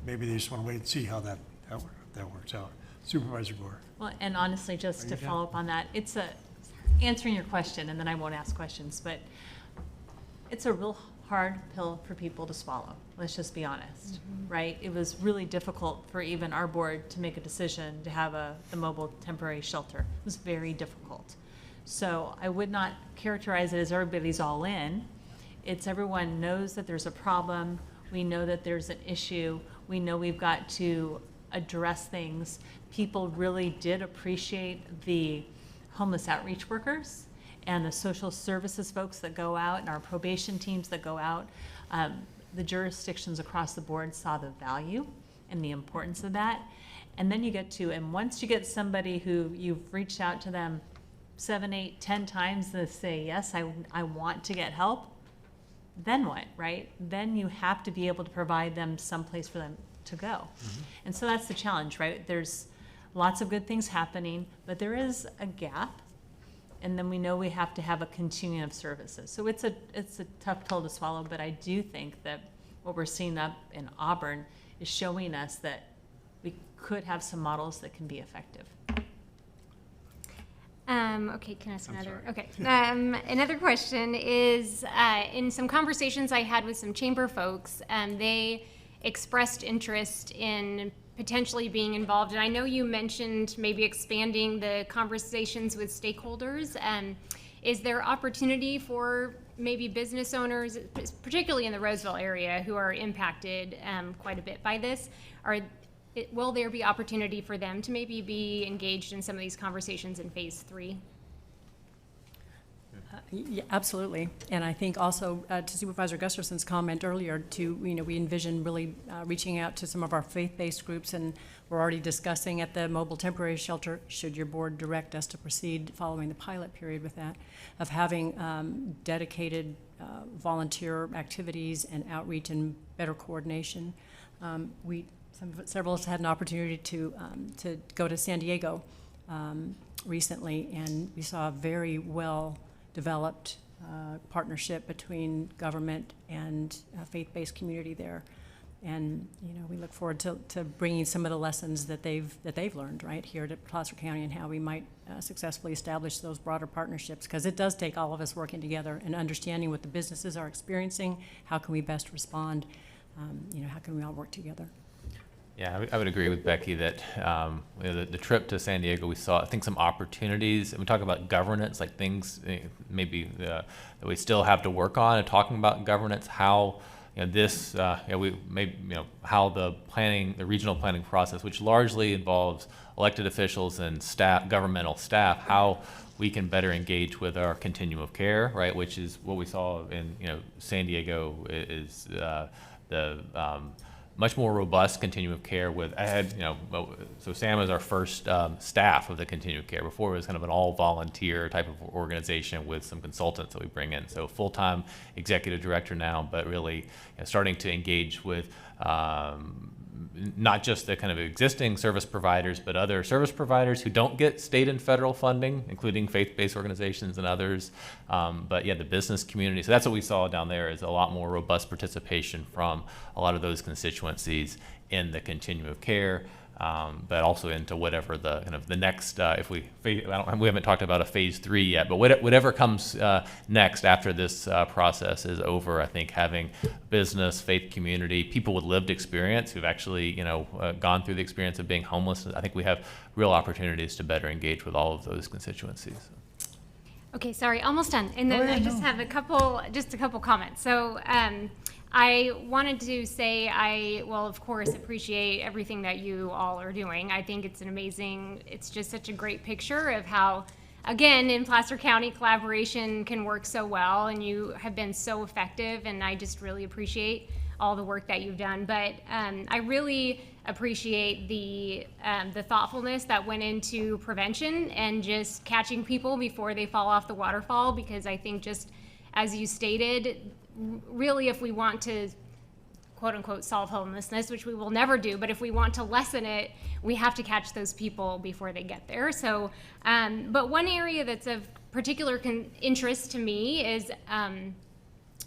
B: Maybe they just want to wait and see how that works out. Supervisor Gore.
D: Well, and honestly, just to follow up on that, it's answering your question, and then I won't ask questions, but it's a real hard pill for people to swallow. Let's just be honest, right? It was really difficult for even our board to make a decision to have the mobile temporary shelter. It was very difficult. So I would not characterize it as everybody's all in. It's everyone knows that there's a problem. We know that there's an issue. We know we've got to address things. People really did appreciate the homeless outreach workers and the social services folks that go out and our probation teams that go out. The jurisdictions across the board saw the value and the importance of that. And then and once you get somebody who you've reached out to them 7, 8, 10 times to say, yes, I want to get help, then what, right? Then you have to be able to provide them some place for them to go. Mm-hmm. And so that's the challenge, right? There's lots of good things happening, but there is a gap, and then we know we have to have a continuum of services. So it's a tough pill to swallow, but I do think that what we're seeing up in Auburn is showing us that we could have some models that can be effective.
C: Okay, can I ask another? Okay. Another question is, in some conversations I had with some chamber folks, they expressed interest in potentially being involved. And I know you mentioned maybe expanding the conversations with stakeholders. Is there opportunity for maybe business owners, particularly in the Roseville area, who are impacted quite a bit by this? Will there be opportunity for them to maybe be engaged in some of these conversations in phase 3?
G: Yeah, absolutely. And I think also to Supervisor Gustafson's comment earlier, we envision really reaching out to some of our faith-based groups, and we're already discussing at the mobile temporary shelter, should your board direct us to proceed following the pilot period with that, of having dedicated volunteer activities and outreach and better coordination. Several of us had an opportunity to go to San Diego recently, and we saw a very well developed partnership between government and faith-based community there. And we look forward to bringing some of the lessons that they've learned right here at Placer County, and how we might successfully establish those broader partnerships, because it does take all of us working together and understanding what the businesses are experiencing. How can we best respond? How can we all work together?
A: Yeah, I would agree with Becky that the trip to San Diego, we saw, I think, some opportunities. And we talk about governance, like things maybe that we still have to work on, and talking about governance, how how the regional planning process, which largely involves elected officials and staff, governmental staff, how we can better engage with our continuum of care, right? Which is what we saw in San Diego is the much more robust continuum of care with, so Sam is our first staff of the continuum of care. Before it was kind of an all volunteer type of organization with some consultants that we bring in. So full-time executive director now, but really starting to engage with not just the kind of existing service providers, but other service providers who don't get state and federal funding, including faith-based organizations and others. But yeah, the business community. So that's what we saw down there, is a lot more robust participation from a lot of those constituencies in the continuum of care. But also into whatever the kind of the next, we haven't talked about a phase 3 yet, but whatever comes next after this process is over. I think having business, faith community, people with lived experience who've actually gone through the experience of being homeless, I think we have real opportunities to better engage with all of those constituencies.
C: Okay, sorry, almost done. And then I just have a couple comments. So I wanted to say I will, of course, appreciate everything that you all are doing. I think it's just such a great picture of how, again, in Placer County, collaboration can work so well, and you have been so effective, and I just really appreciate all the work that you've done. But I really appreciate the thoughtfulness that went into prevention and just catching people before they fall off the waterfall, because I think, just as you stated, really, if we want to quote unquote solve homelessness, which we will never do, but if we want to lessen it, we have to catch those people before they get there. So, but one area that's of particular interest to me is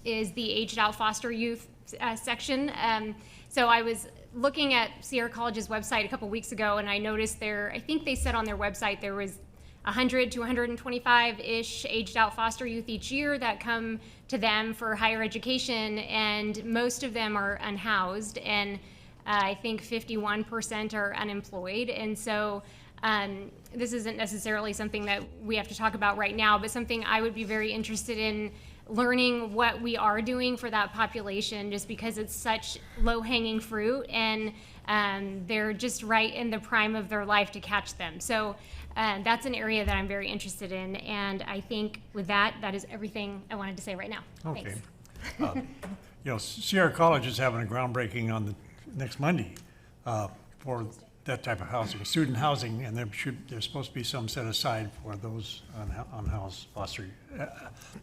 C: the aged out foster youth section. So I was looking at Sierra College's website a couple weeks ago, and I noticed I think they said on their website there was 100 to 125-ish aged out foster youth each year that come to them for higher education, and most of them are unhoused, and I think 51% are unemployed. And so this isn't necessarily something that we have to talk about right now, but something I would be very interested in learning what we are doing for that population, just because it's such low-hanging fruit, and they're just right in the prime of their life to catch them. So that's an area that I'm very interested in, and I think with that is everything I wanted to say right now.
B: Okay.
C: Thanks.
B: Sierra College is having a groundbreaking on the next Monday for that type of housing, student housing, and there's supposed to be some set aside for those unhoused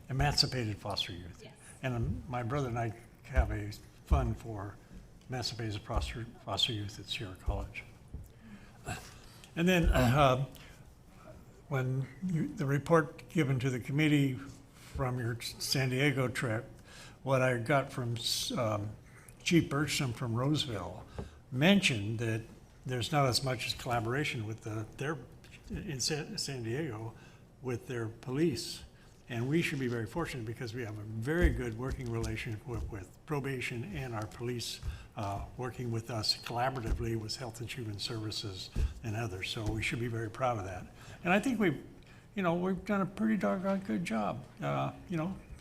B: emancipated foster youth. Yes. And my brother and I have a fund for emancipated foster youth at Sierra College. And then when the report given to the committee from your San Diego trip, what I got from Chief Bergstrom from Roseville mentioned that there's not as much as collaboration with in San Diego with their police. And we should be very fortunate, because we have a very good working relationship with probation and our police working with us collaboratively with Health and Human Services and others. So we should be very proud of that. And I think we've done a pretty doggone good job.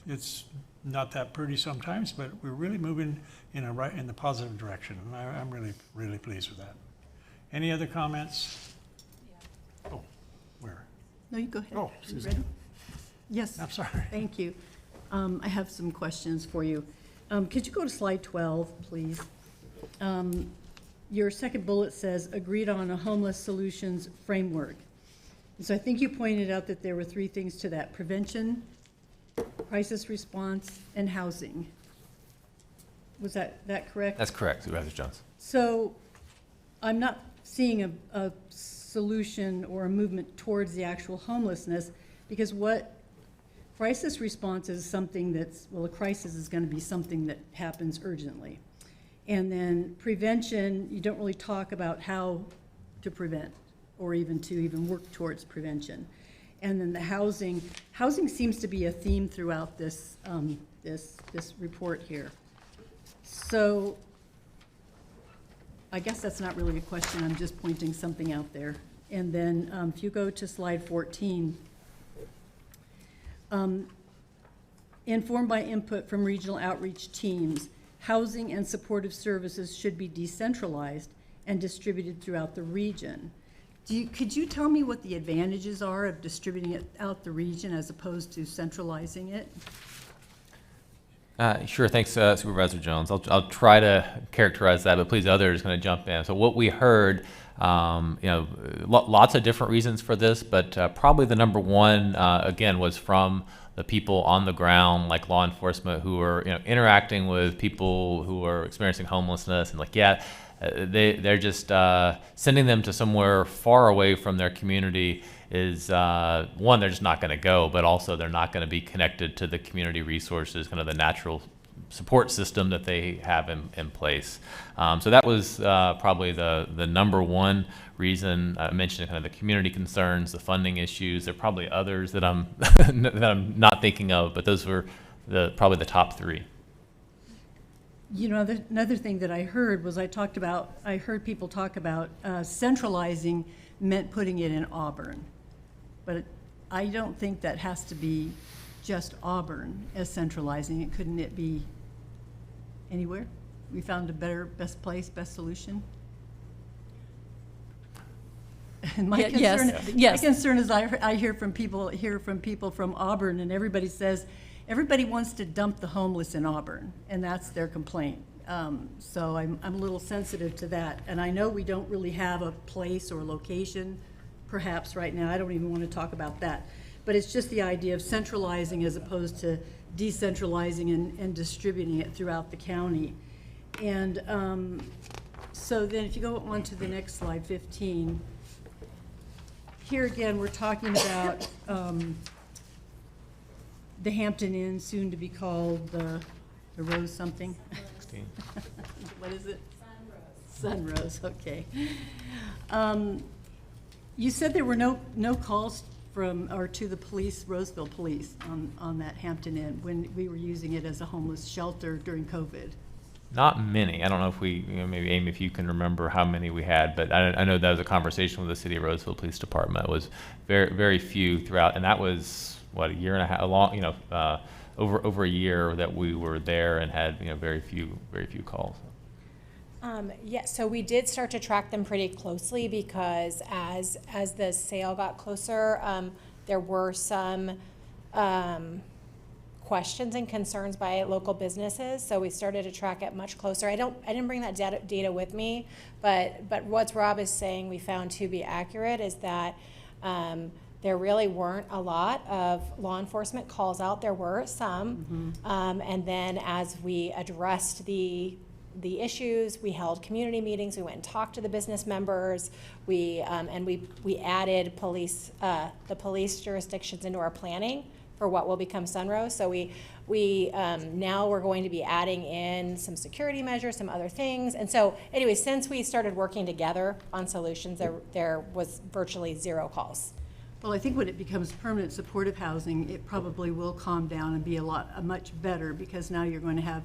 B: It's not that pretty sometimes, but we're really moving in the positive direction. And I'm really, really pleased with that. Any other comments? Yeah. Oh, where?
H: No, you go ahead.
B: Oh, Suzanne.
H: Yes.
B: I'm sorry.
H: Thank you. I have some questions for you. Could you go to slide 12, please? Your second bullet says, agreed on a homeless solutions framework. And so I think you pointed out that there were 3 things to that: prevention, crisis response, and housing. Was that correct?
A: That's correct, Supervisor Jones.
H: So I'm not seeing a solution or a movement towards the actual homelessness, because what crisis response is something that's, well, a crisis is going to be something that happens urgently. And then prevention, you don't really talk about how to prevent or even to even work towards prevention. And then the housing seems to be a theme throughout this, this report here. So I guess that's not really a question, I'm just pointing something out there. And then if you go to slide 14, informed by input from regional outreach teams, housing and supportive services should be decentralized and distributed throughout the region. Could you tell me what the advantages are of distributing it out the region as opposed to centralizing it?
A: Sure, thanks, Supervisor Jones. I'll try to characterize that, but please, others going to jump in. So what we heard, lots of different reasons for this, but probably the number one, again, was from the people on the ground, like law enforcement, who are interacting with people who are experiencing homelessness, and they're just sending them to somewhere far away from their community is one, they're just not going to go, but also they're not going to be connected to the community resources, kind of the natural support system that they have in place. So that was probably the number one reason. I mentioned kind of the community concerns, the funding issues. There are probably others that I'm that I'm not thinking of, but those were probably the top 3.
H: Another thing that I heard was I heard people talk about centralizing meant putting it in Auburn. But I don't think that has to be just Auburn as centralizing it. Couldn't it be anywhere? We found a best place, best solution? And my concern is I hear from people from Auburn, and everybody says, everybody wants to dump the homeless in Auburn, and that's their complaint. So I'm a little sensitive to that. And I know we don't really have a place or location perhaps right now. I don't even want to talk about that. But it's just the idea of centralizing as opposed to decentralizing and distributing it throughout the county. And so then if you go on to the next slide, 15, here again we're talking about the Hampton Inn, soon to be called the Rose something.
A: 16.
H: What is it? Sunrose, okay. You said there were no calls to the police, Roseville Police, on that Hampton Inn when we were using it as a homeless shelter during COVID.
A: Not many. I don't know if maybe Amy, if you can remember how many we had, but I know that was a conversation with the City of Roseville Police Department. It was very, very few throughout, and that was a year and a half, over a year that we were there and had very few calls.
E: Yes, so we did start to track them pretty closely because as the sale got closer, there were some questions and concerns by local businesses. So we started to track it much closer. I didn't bring that data with me, but what Rob is saying we found to be accurate is that there really weren't a lot of law enforcement calls out. There were some, and then as we addressed the issues, we held community meetings, we went and talked to the business members, we added the police jurisdictions into our planning for what will become Sunrose. So we now we're going to be adding in some security measures, some other things. And so anyway, since we started working together on solutions, there was virtually 0 calls.
H: Well, I think when it becomes permanent supportive housing, it probably will calm down and be much better, because now you're going to have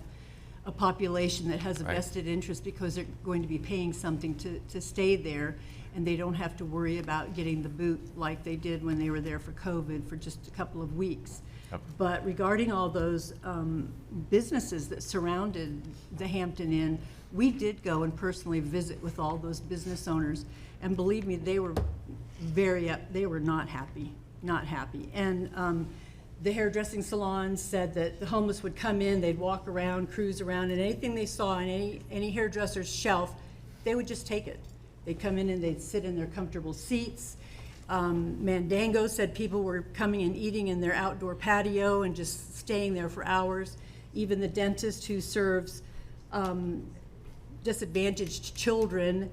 H: a population that has a vested interest because they're going to be paying something to stay there, and they don't have to worry about getting the boot like they did when they were there for COVID for just a couple of weeks. Yep. But regarding all those businesses that surrounded the Hampton Inn, we did go and personally visit with all those business owners, and believe me, they were not happy, And The hairdressing salons said that the homeless would come in, they'd walk around, cruise around, and anything they saw on any hairdresser's shelf, they would just take it. They'd come in and they'd sit in their comfortable seats. Mandango said people were coming and eating in their outdoor patio and just staying there for hours. Even the dentist who serves disadvantaged children,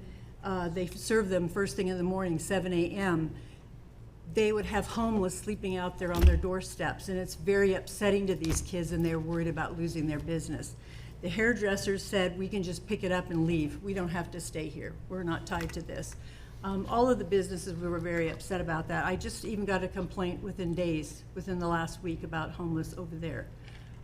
H: they serve them first thing in the morning, 7 a.m. They would have homeless sleeping out there on their doorsteps, and it's very upsetting to these kids, and they're worried about losing their business. The hairdressers said, we can just pick it up and leave. We don't have to stay here. We're not tied to this. All of the businesses, we were very upset about that. I just even got a complaint within the last week about homeless over there.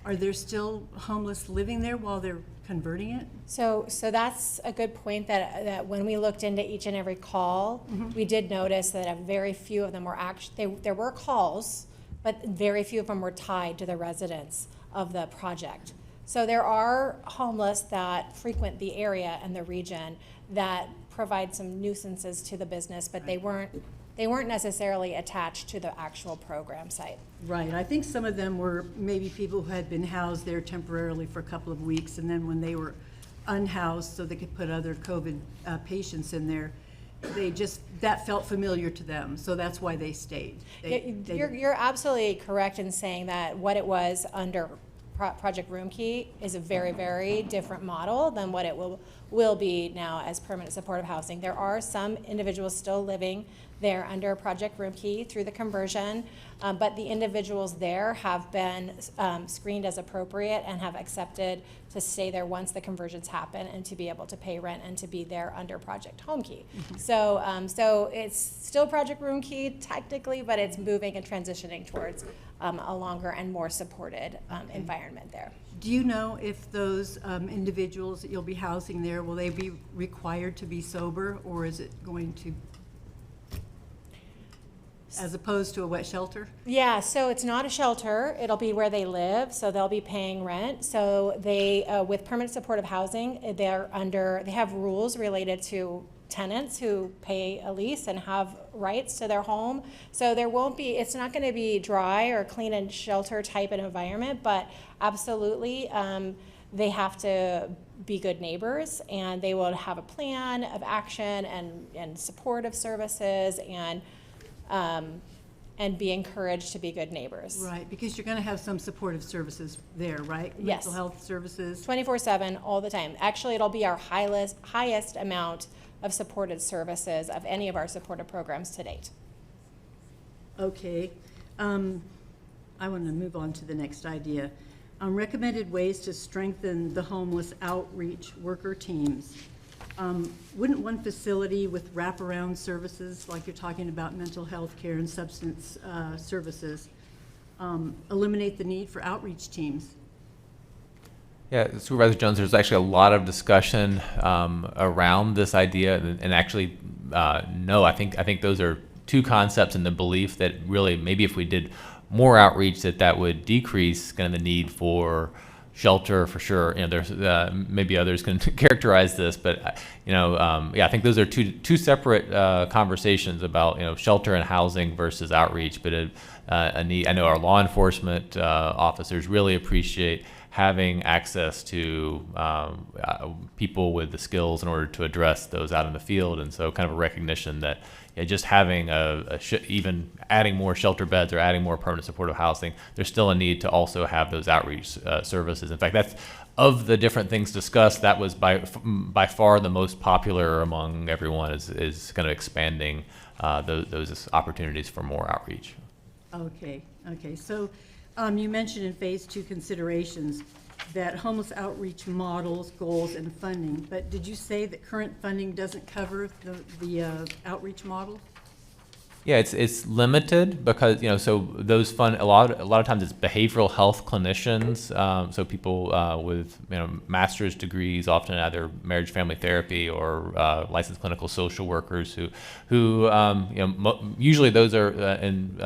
H: Are there still homeless living there while they're converting it?
E: So that's a good point, that when we looked into each and every call, we did notice that a very few of them were actually, there were calls, but very few of them were tied to the residents of the project. So there are homeless that frequent the area and the region that provide some nuisances to the business, but they weren't necessarily attached to the actual program site.
H: Right, I think some of them were maybe people who had been housed there temporarily for a couple of weeks, and then when they were unhoused so they could put other COVID patients in there, that felt familiar to them, so that's why they stayed.
E: You're absolutely correct in saying that what it was under Project Room Key is a very, very different model than what it will be now as permanent supportive housing. There are some individuals still living there under Project Room Key through the conversion, but the individuals there have been screened as appropriate and have accepted to stay there once the conversions happen and to be able to pay rent and to be there under Project Home Key. So it's still Project Room Key technically, but it's moving and transitioning towards a longer and more supported environment there.
H: Do you know if those individuals that you'll be housing there, will they be required to be sober, or is it going to, as opposed to a wet shelter?
E: Yeah, so it's not a shelter. It'll be where they live, so they'll be paying rent. So they, with permanent supportive housing, they have rules related to tenants who pay a lease and have rights to their home. So it's not going to be dry or clean and shelter type of environment, but absolutely they have to be good neighbors, and they will have a plan of action and supportive services and be encouraged to be good neighbors.
H: Right, because you're going to have some supportive services there, right?
E: Yes.
H: Mental health services.
E: 24/7, all the time. Actually, it'll be our highest amount of supported services of any of our supported programs to date.
H: Okay. I want to move on to the next idea. Recommended ways to strengthen the homeless outreach worker teams. Wouldn't one facility with wraparound services, like you're talking about mental health care and substance services, eliminate the need for outreach teams?
A: Yeah, Supervisor Jones, there's actually a lot of discussion around this idea, and actually, no, I think those are two concepts in the belief that really maybe if we did more outreach, that would decrease kind of the need for shelter for sure. You know, there's maybe others can characterize this, but yeah, I think those are two separate conversations about shelter and housing versus outreach. But a need. I know our law enforcement officers really appreciate having access to people with the skills in order to address those out in the field, and so kind of a recognition that just having even adding more shelter beds or adding more permanent supportive housing, there's still a need to also have those outreach services. In fact, that's of the different things discussed, that was by far the most popular among everyone is kind of expanding those opportunities for more outreach.
H: Okay. So you mentioned in phase 2 considerations that homeless outreach models, goals, and funding, but did you say that current funding doesn't cover the outreach model?
A: Yeah, it's limited because so those fund a lot of times it's behavioral health clinicians, so people with master's degrees, often either marriage family therapy or licensed clinical social workers who usually those are in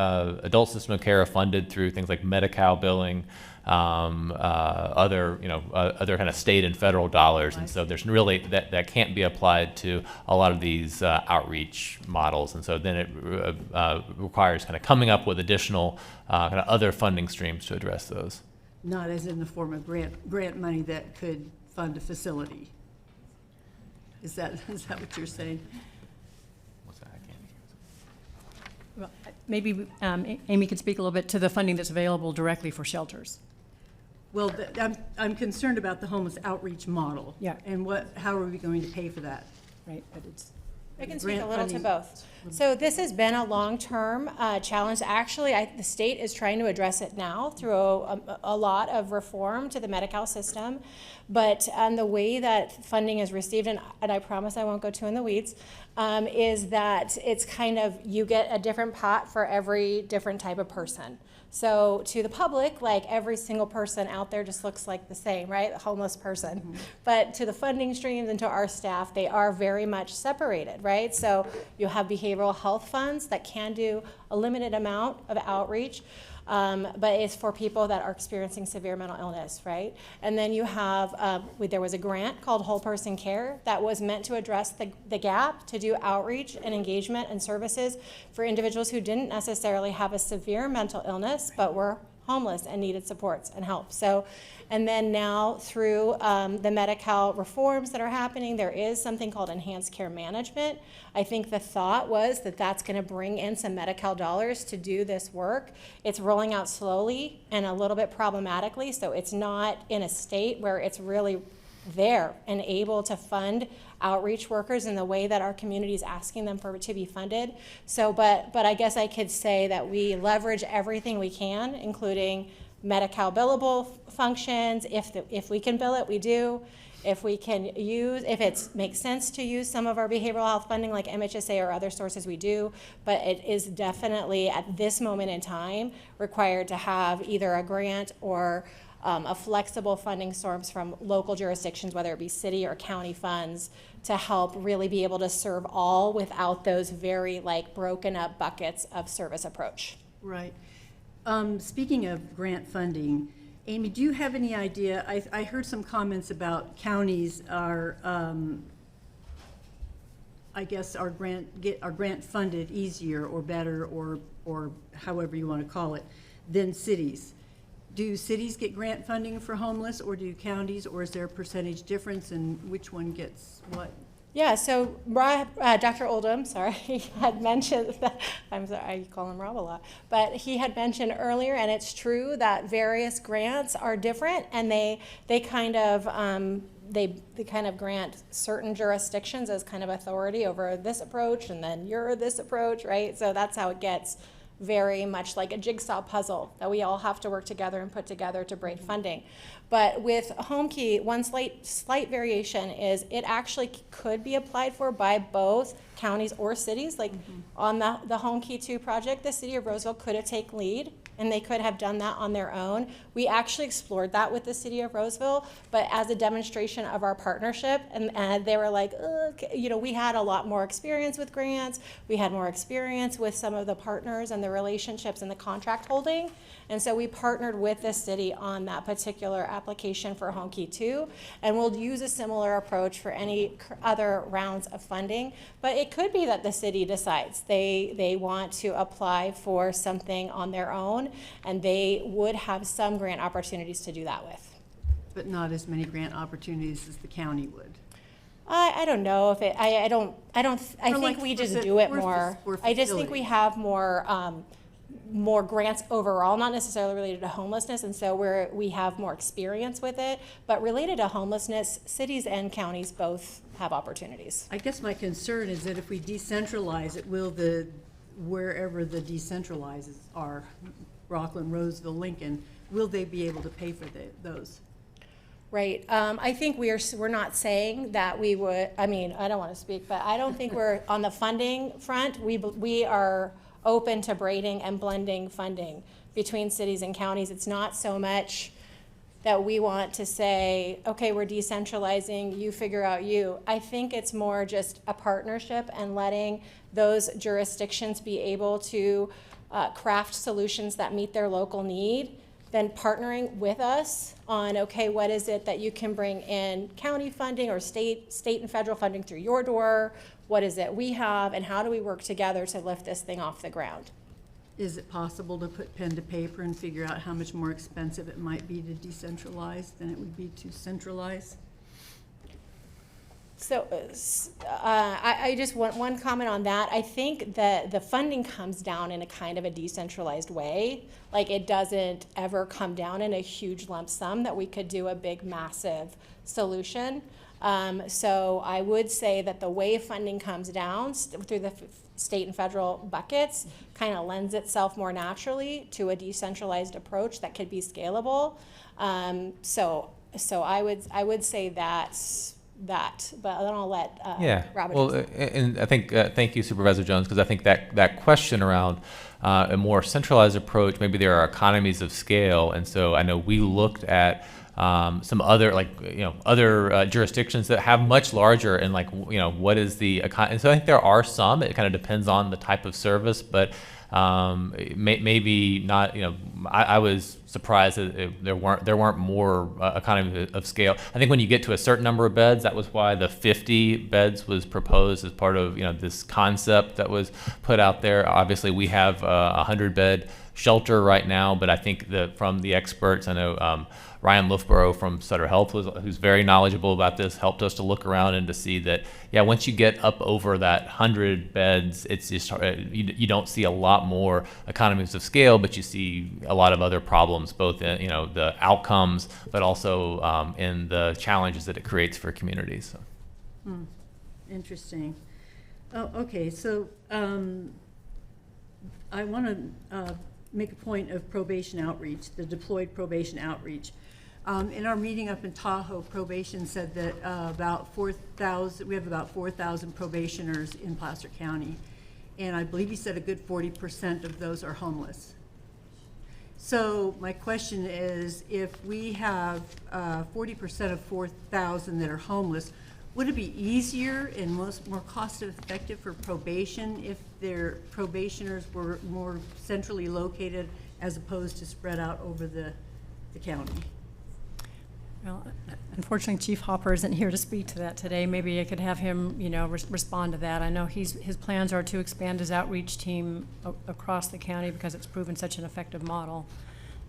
A: adult system of care are funded through things like Medi-Cal billing. other, other kind of state and federal dollars. And so there's really, that can't be applied to a lot of these outreach models. And so then it requires kind of coming up with additional kind of other funding streams to address those.
H: Not as in the form of grant money that could fund a facility. Is that what you're saying?
A: What's that? I can't hear.
G: Well, maybe Amy could speak a little bit to the funding that's available directly for shelters.
H: Well, I'm concerned about the homeless outreach model.
G: Yeah.
H: And how are we going to pay for that?
G: Right, but it's,
E: I can speak a
H: Grant
E: little to
H: funding.
E: both. So this has been a long-term challenge. Actually, the state is trying to address it now through a lot of reform to the Medi-Cal system. But the way that funding is received, and I promise I won't go too in the weeds, is that it's kind of, you get a different pot for every different type of person. So to the public, like every single person out there just looks like the same, right? A homeless person. Mm-hmm. But to the funding streams and to our staff, they are very much separated, right? So you have behavioral health funds that can do a limited amount of outreach, but it's for people that are experiencing severe mental illness, right? And then you have, there was a grant called Whole Person Care that was meant to address the gap to do outreach and engagement and services for individuals who didn't necessarily have a severe mental illness, but were homeless and needed supports and help. So, and then now through the Medi-Cal reforms that are happening, there is something called enhanced care management. I think the thought was that that's going to bring in some Medi-Cal dollars to do this work. It's rolling out slowly and a little bit problematically, so it's not in a state where it's really there and able to fund outreach workers in the way that our community is asking them to be funded. So, but I guess I could say that we leverage everything we can, including Medi-Cal billable functions. If we can bill it, we do. If we can if it makes sense to use some of our behavioral health funding like MHSA or other sources, we do. But it is definitely at this moment in time required to have either a grant or a flexible funding source from local jurisdictions, whether it be city or county funds, to help really be able to serve all without those very broken up buckets of service approach.
H: Right. Speaking of grant funding, Amy, do you have any idea? I heard some comments about counties are, I guess, are grant funded easier or better or however you want to call it than cities. Do cities get grant funding for homeless, or do counties, or is there a percentage difference in which one gets what?
E: Yeah, so Dr. Oldham, he had mentioned, I'm sorry, I call him Rob a lot, but he had mentioned earlier, and it's true that various grants are different, and they kind of grant certain jurisdictions as kind of authority over this approach, and then you're this approach, right? So that's how it gets very much like a jigsaw puzzle that we all have to work together and put together to break funding. But with HomeKey, one slight variation is it actually could be applied for by both counties or cities. On the HomeKey 2 project, the city of Roseville could have taken lead, and they could have done that on their own. We actually explored that with the city of Roseville, but as a demonstration of our partnership, and they were like, we had a lot more experience with grants, we had more experience with some of the partners and the relationships and the contract holding, and so we partnered with the city on that particular application for HomeKey 2, and we'll use a similar approach for any other rounds of funding, but it could be that the city decides they want to apply for something on their own, and they would have some grant opportunities to do that with.
H: But not as many grant opportunities as the county would.
E: I don't know if it. I think we just do it more. I just think we have more grants overall, not necessarily related to homelessness, and so we have more experience with it. But related to homelessness, cities and counties both have opportunities.
H: I guess my concern is that if we decentralize it, wherever the decentralizes are, Rockland, Roseville, Lincoln, will they be able to pay for those?
E: Right. I think we're not saying that we would. I mean, I don't want to speak, but I don't think we're on the funding front. We are open to braiding and blending funding between cities and counties. It's not so much that we want to say, okay, we're decentralizing, you figure out you. I think it's more just a partnership and letting those jurisdictions be able to craft solutions that meet their local need. then partnering with us on, okay, what is it that you can bring in county funding or state and federal funding through your door? What is it we have, and how do we work together to lift this thing off the ground?
H: Is it possible to put pen to paper and figure out how much more expensive it might be to decentralize than it would be to centralize?
E: So I just want one comment on that. I think that the funding comes down in a kind of a decentralized way. Like, it doesn't ever come down in a huge lump sum that we could do a big, massive solution. So I would say that the way funding comes down through the state and federal buckets kind of lends itself more naturally to a decentralized approach that could be scalable. So I would say that's that, but then I'll let Robert.
A: Well, and I think thank you, Supervisor Jones, because I think that question around a more centralized approach, maybe there are economies of scale, and so I know we looked at some other other jurisdictions that have much larger, and what is the and so I think there are some. It kind of depends on the type of service, but maybe not. I was surprised that there weren't more economies of scale. I think when you get to a certain number of beds, that was why the 50 beds was proposed as part of this concept that was put out there. Obviously, we have a 100-bed shelter right now, but I think that from the experts, I know Ryan Loughborough from Sutter Health, who's very knowledgeable about this, helped us to look around and to see that, once you get up over that 100 beds, it's just you don't see a lot more economies of scale, but you see a lot of other problems, both in the outcomes, but also in the challenges that it creates for communities. So.
H: Interesting. Oh, okay, so I want to make a point of probation outreach, the deployed probation outreach. In our meeting up in Tahoe, probation said that we have about 4,000 probationers in Placer County, and I believe he said a good 40% of those are homeless. So my question is, if we have 40% of 4,000 that are homeless, would it be easier and more cost effective for probation if their probationers were more centrally located as opposed to spread out over the county?
G: Well, unfortunately, Chief Hopper isn't here to speak to that today. Maybe I could have him, respond to that. I know his plans are to expand his outreach team across the county because it's proven such an effective model,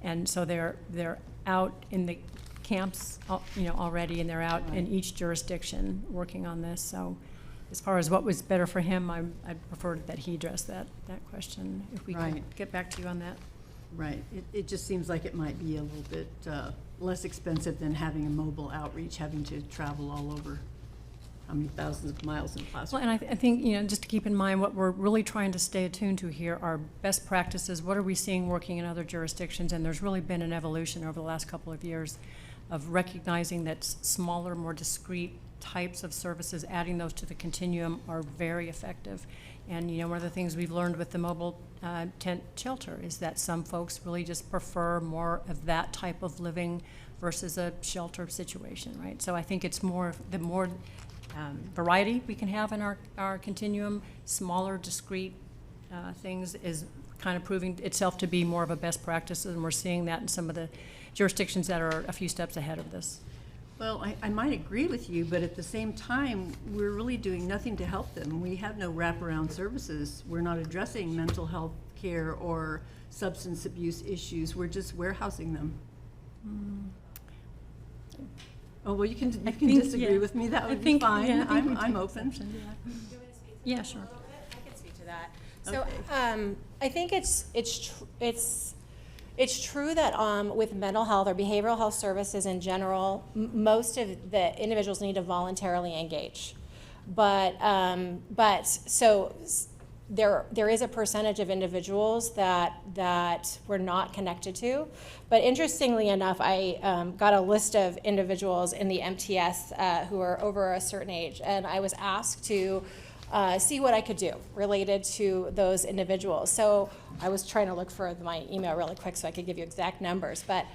G: and so they're out in the camps, already, and they're out in each jurisdiction working on this. So, as far as what was better for him, I'd prefer that he address that question. If we could get back to you on that.
H: Right. It just seems like it might be a little bit less expensive than having a mobile outreach, having to travel all over how many thousands of miles in Placer.
G: Well, and I think, just to keep in mind, what we're really trying to stay attuned to here are best practices. What are we seeing working in other jurisdictions? And there's really been an evolution over the last couple of years of recognizing that smaller, more discrete types of services, adding those to the continuum, are very effective. And one of the things we've learned with the mobile tent shelter is that some folks really just prefer more of that type of living versus a shelter situation, right? So I think it's more variety we can have in our continuum, smaller, discrete things is kind of proving itself to be more of a best practice, and we're seeing that in some of the jurisdictions that are a few steps ahead of this.
H: Well, I might agree with you, but at the same time, we're really doing nothing to help them. We have no wraparound services. We're not addressing mental health care or substance abuse issues. We're just warehousing them. Oh, well, you can disagree with me. That would be fine.
G: Yeah,
H: I'm open.
G: Yeah, sure.
E: I can speak to that. So I think it's true that with mental health or behavioral health services in general, most of the individuals need to voluntarily engage. But so there is a percentage of individuals that we're not connected to. But interestingly enough, I got a list of individuals in the MTS who are over a certain age, and I was asked to see what I could do related to those individuals. So I was trying to look for my email really quick so I could give you exact numbers, but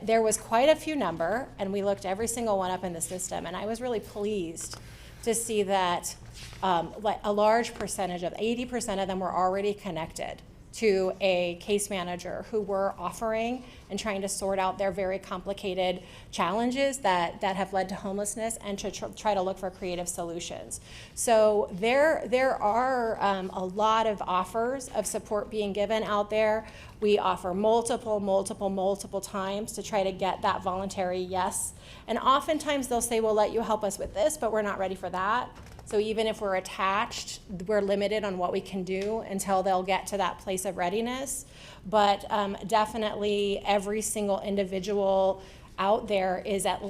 E: there was quite a few number, and we looked every single one up in the system, and I was really pleased to see that like a large percentage of 80% of them were already connected to a case manager who we're offering and trying to sort out their very complicated challenges that have led to homelessness, and to try to look for creative solutions. So there are a lot of offers of support being given out there. We offer multiple times to try to get that voluntary yes. And oftentimes they'll say, we'll let you help us with this, but we're not ready for that. So even if we're attached, we're limited on what we can do until they'll get to that place of readiness. But definitely every single individual out there is at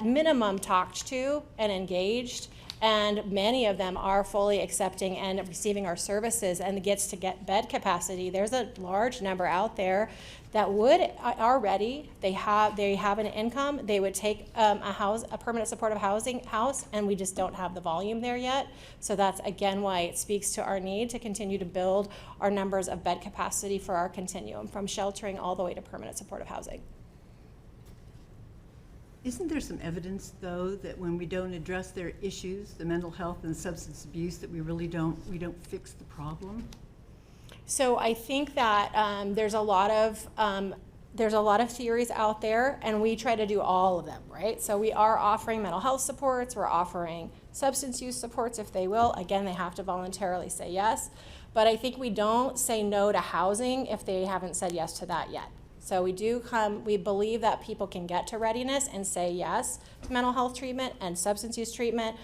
E: minimum talked to and engaged. And many of them are fully accepting and receiving our services and gets to get bed capacity. There's a large number out there that are ready. They have an income. They would take a permanent supportive house, and we just don't have the volume there yet. So that's again why it speaks to our need to continue to build our numbers of bed capacity for our continuum, from sheltering all the way to permanent supportive housing.
H: Isn't there some evidence, though, that when we don't address their issues, the mental health and substance abuse, that we don't fix the problem?
E: So I think that there's a lot of theories out there, and we try to do all of them, right? So we are offering mental health supports, we're offering substance use supports if they will. Again, they have to voluntarily say yes. But I think we don't say no to housing if they haven't said yes to that yet. So we believe that people can get to readiness and say yes to mental health treatment and substance use treatment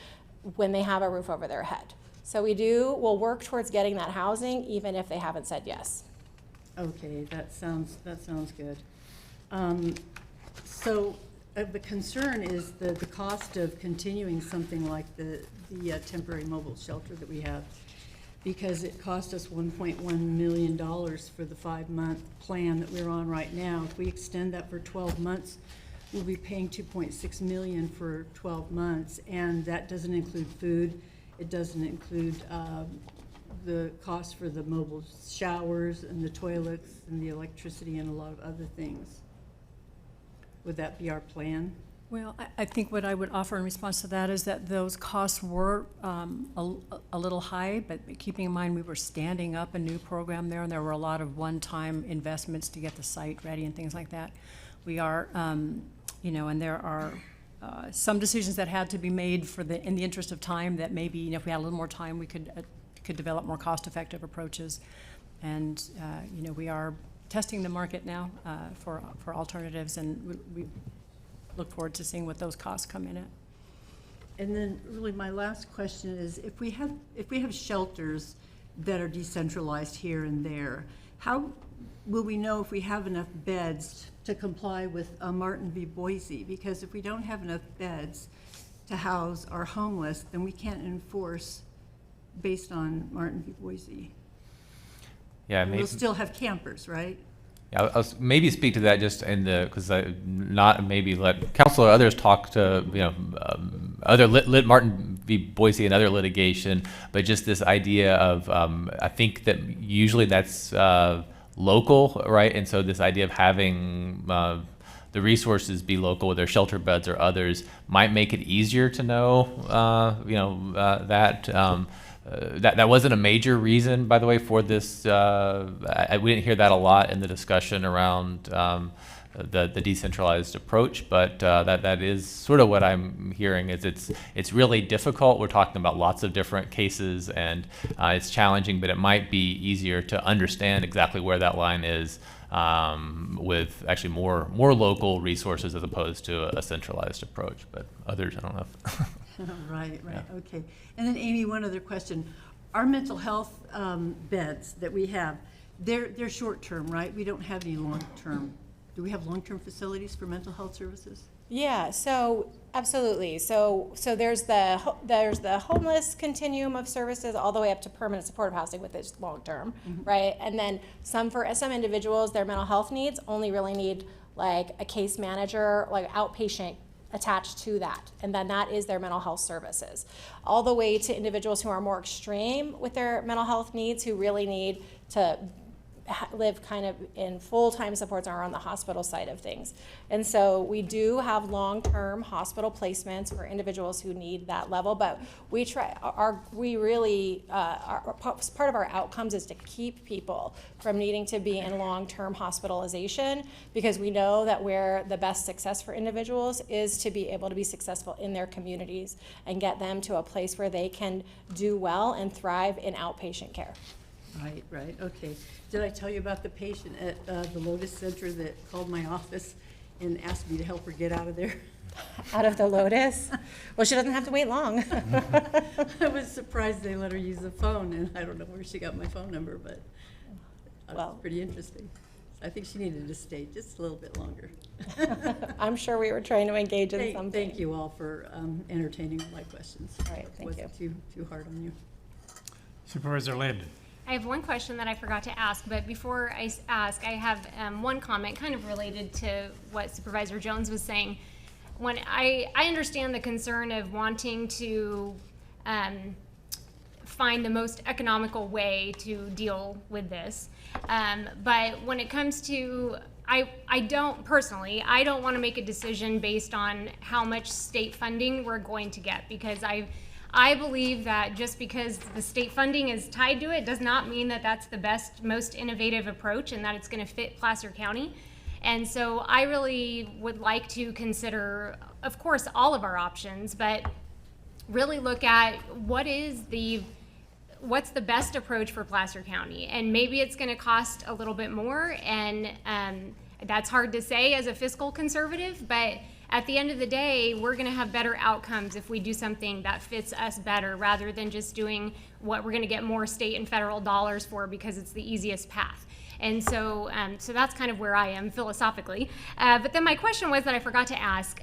E: when they have a roof over their head. So we'll work towards getting that housing even if they haven't said yes.
H: Okay, that sounds good. So the concern is the cost of continuing something like the temporary mobile shelter that we have, because it cost us $1.1 million for the 5-month plan that we're on right now. If we extend that for 12 months, we'll be paying $2.6 million for 12 months, and that doesn't include food. It doesn't include the cost for the mobile showers and the toilets and the electricity and a lot of other things. Would that be our plan?
G: Well, I think what I would offer in response to that is that those costs were a little high, but keeping in mind we were standing up a new program there, and there were a lot of one-time investments to get the site ready and things like that. We are, and there are some decisions that had to be made in the interest of time, that maybe if we had a little more time, we could develop more cost-effective approaches. And we are testing the market now for alternatives, and we look forward to seeing what those costs come in at.
H: And then really my last question is, if we have shelters that are decentralized here and there, how will we know if we have enough beds to comply with Martin v. Boise? Because if we don't have enough beds to house our homeless, then we can't enforce based on Martin v. Boise.
A: Yeah,
H: We'll still have campers, right?
A: Yeah, I'll maybe speak to that just because I not maybe let council or others talk to other Martin v. Boise and other litigation, but just this idea of I think that usually that's local, right? And so this idea of having the resources be local, whether shelter beds or others, might make it easier to know that wasn't a major reason, by the way, for this. We didn't hear that a lot in the discussion around the decentralized approach, but that is sort of what I'm hearing. Is it's really difficult. We're talking about lots of different cases, and it's challenging, but it might be easier to understand exactly where that line is with actually more local resources as opposed to a centralized approach. But others, I don't know.
H: Right,
A: Yeah.
H: okay. And then Amy, one other question. Our mental health beds that we have, they're short-term, right? We don't have any long-term. Do we have long-term facilities for mental health services?
E: Yeah, so absolutely. So there's the homeless continuum of services all the way up to permanent supportive housing, with its long term, right? And then for some individuals, their mental health needs only really need like a case manager, like outpatient attached to that, and then that is their mental health services. All the way to individuals who are more extreme with their mental health needs, who really need to live kind of in full-time supports are on the hospital side of things. And so we do have long-term hospital placements for individuals who need that level, but we try, part of our outcomes is to keep people from needing to be in long-term hospitalization, because we know that where the best success for individuals is to be able to be successful in their communities and get them to a place where they can do well and thrive in outpatient care.
H: Right, okay. Did I tell you about the patient at the Lotus Center that called my office and asked me to help her get out of there?
E: Out of the Lotus? Well, she doesn't have to wait long.
H: I was surprised they let her use the phone, and I don't know where she got my phone number, but
E: Well.
H: it's pretty interesting. I think she needed to stay just a little bit longer.
E: I'm sure we were trying to engage in something.
H: Thank you all for entertaining my questions.
E: All right, thank you.
H: Wasn't too hard on you.
B: Supervisor Landon.
C: I have one question that I forgot to ask, but before I ask, I have one comment kind of related to what Supervisor Jones was saying. When I understand the concern of wanting to find the most economical way to deal with this, but when it comes to, I don't want to make a decision based on how much state funding we're going to get, because I believe that just because the state funding is tied to it does not mean that that's the best, most innovative approach and that it's going to fit Placer County. And so I really would like to consider, of course, all of our options, but really look at what's the best approach for Placer County. And maybe it's going to cost a little bit more, and that's hard to say as a fiscal conservative, but at the end of the day, we're going to have better outcomes if we do something that fits us better, rather than just doing what we're going to get more state and federal dollars for because it's the easiest path. And so, so that's kind of where I am philosophically. But then my question was that I forgot to ask,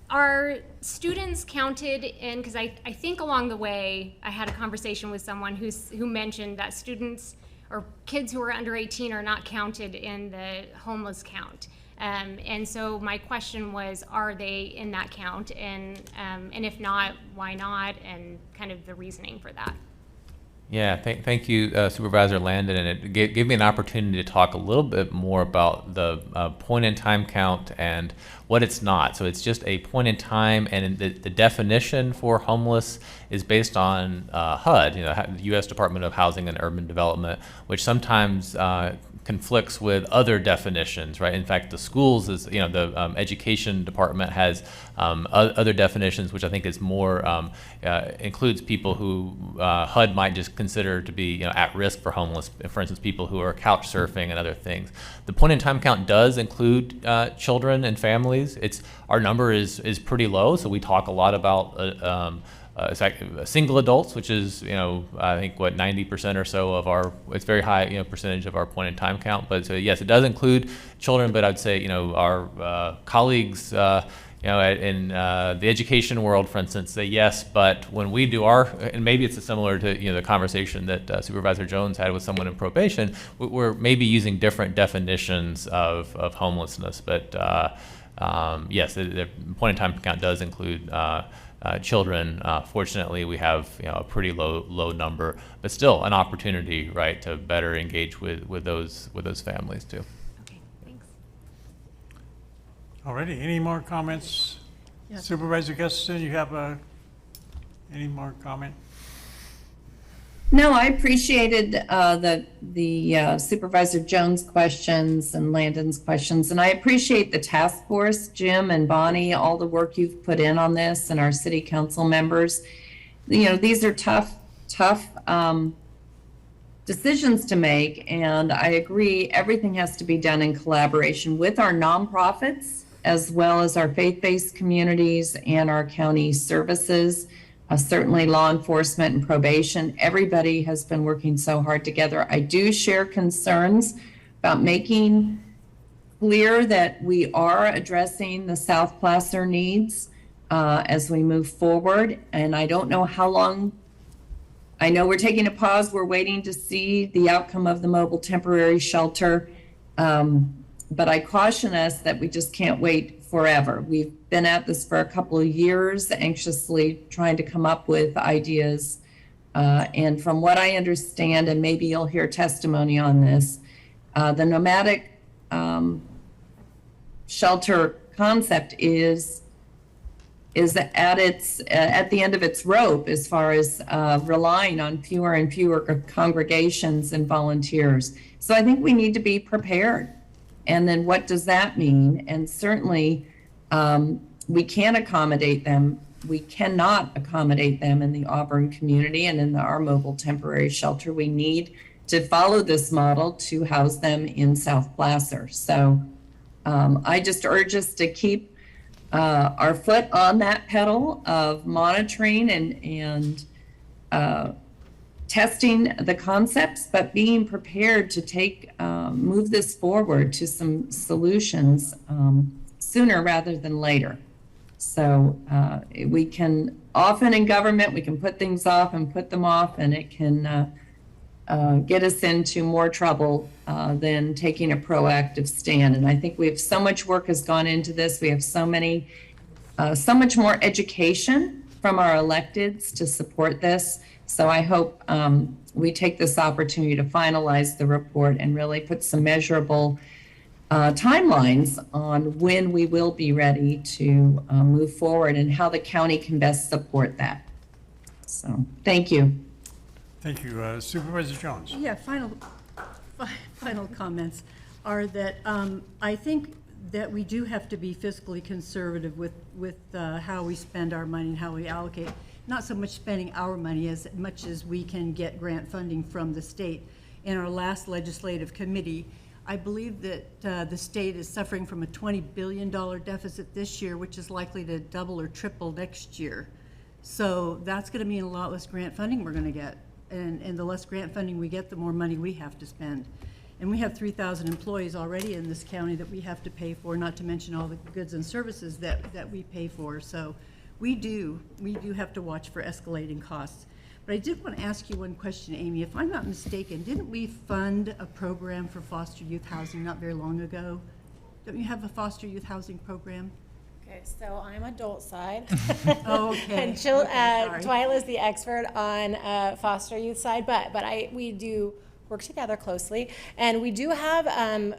C: are students counted in, because I think along the way I had a conversation with someone who mentioned that students or kids who are under 18 are not counted in the homeless count. And so my question was, are they in that count? And if not, why not? And kind of the reasoning for that.
A: Yeah, thank you, Supervisor Landon, and it gave me an opportunity to talk a little bit more about the point-in-time count and what it's not. So it's just a point in time, and the definition for homeless is based on HUD, the U.S. Department of Housing and Urban Development, which sometimes conflicts with other definitions, right? In fact, the schools the education department has other definitions, which I think is more includes people who HUD might just consider to be at risk for homeless. For instance, people who are couch surfing and other things. The point-in-time count does include children and families. Our number is pretty low, so we talk a lot about single adults, which is I think 90% or so of our, it's very high percentage of our point in time count. But so yes, it does include children, but I'd say our colleagues in the education world, for instance, say yes, but when we do and maybe it's similar to the conversation that Supervisor Jones had with someone in probation, we're maybe using different definitions of homelessness, but yes, the point in time count does include children. Fortunately, we have a pretty low number, but still an opportunity, right, to better engage with those families too.
C: Okay, thanks.
B: Alrighty, any more comments?
H: Yeah.
B: Supervisor Gustafson, you have any more comment?
F: No, I appreciated the Supervisor Jones' questions and Landon's questions, and I appreciate the task force, Jim and Bonnie, all the work you've put in on this, and our city council members. These are tough decisions to make, and I agree everything has to be done in collaboration with our nonprofits, as well as our faith-based communities and our county services. Certainly law enforcement and probation, everybody has been working so hard together. I do share concerns about making clear that we are addressing the South Placer needs as we move forward. And I don't know how long, I know we're taking a pause, we're waiting to see the outcome of the mobile temporary shelter. But I caution us that we just can't wait forever. We've been at this for a couple of years, anxiously trying to come up with ideas And from what I understand, and maybe you'll hear testimony on this, the nomadic shelter concept is at the end of its rope as far as relying on fewer and fewer congregations and volunteers. So I think we need to be prepared. And then what does that mean? And certainly we can accommodate them. We cannot accommodate them in the Auburn community and in our mobile temporary shelter. We need to follow this model to house them in South Placer. So I just urge us to keep our foot on that pedal of monitoring and testing the concepts, but being prepared to move this forward to some solutions sooner rather than later. So we can, often in government, we can put things off and put them off, and it can get us into more trouble than taking a proactive stand. And I think we have so much work has gone into this. We have so much more education from our electeds to support this. So I hope we take this opportunity to finalize the report and really put some measurable timelines on when we will be ready to move forward and how the county can best support that. So thank you.
B: Thank you. Supervisor Jones.
H: Yeah, final comments are that I think that we do have to be fiscally conservative with how we spend our money and how we allocate. Not so much spending our money as much as we can get grant funding from the state. In our last legislative committee, I believe that the state is suffering from a $20 billion deficit this year, which is likely to double or triple next year. So that's going to mean a lot less grant funding we're going to get. And the less grant funding we get, the more money we have to spend. And we have 3,000 employees already in this county that we have to pay for, not to mention all the goods and services that we pay for. So we do have to watch for escalating costs. But I did want to ask you one question, Amy. If I'm not mistaken, didn't we fund a program for foster youth housing not very long ago? Don't you have a foster youth housing program?
E: Okay, so I'm adult side.
H: Oh, okay.
E: And
H: Okay, sorry.
E: Twyla is the expert on foster youth side, but we do work together closely, and we do have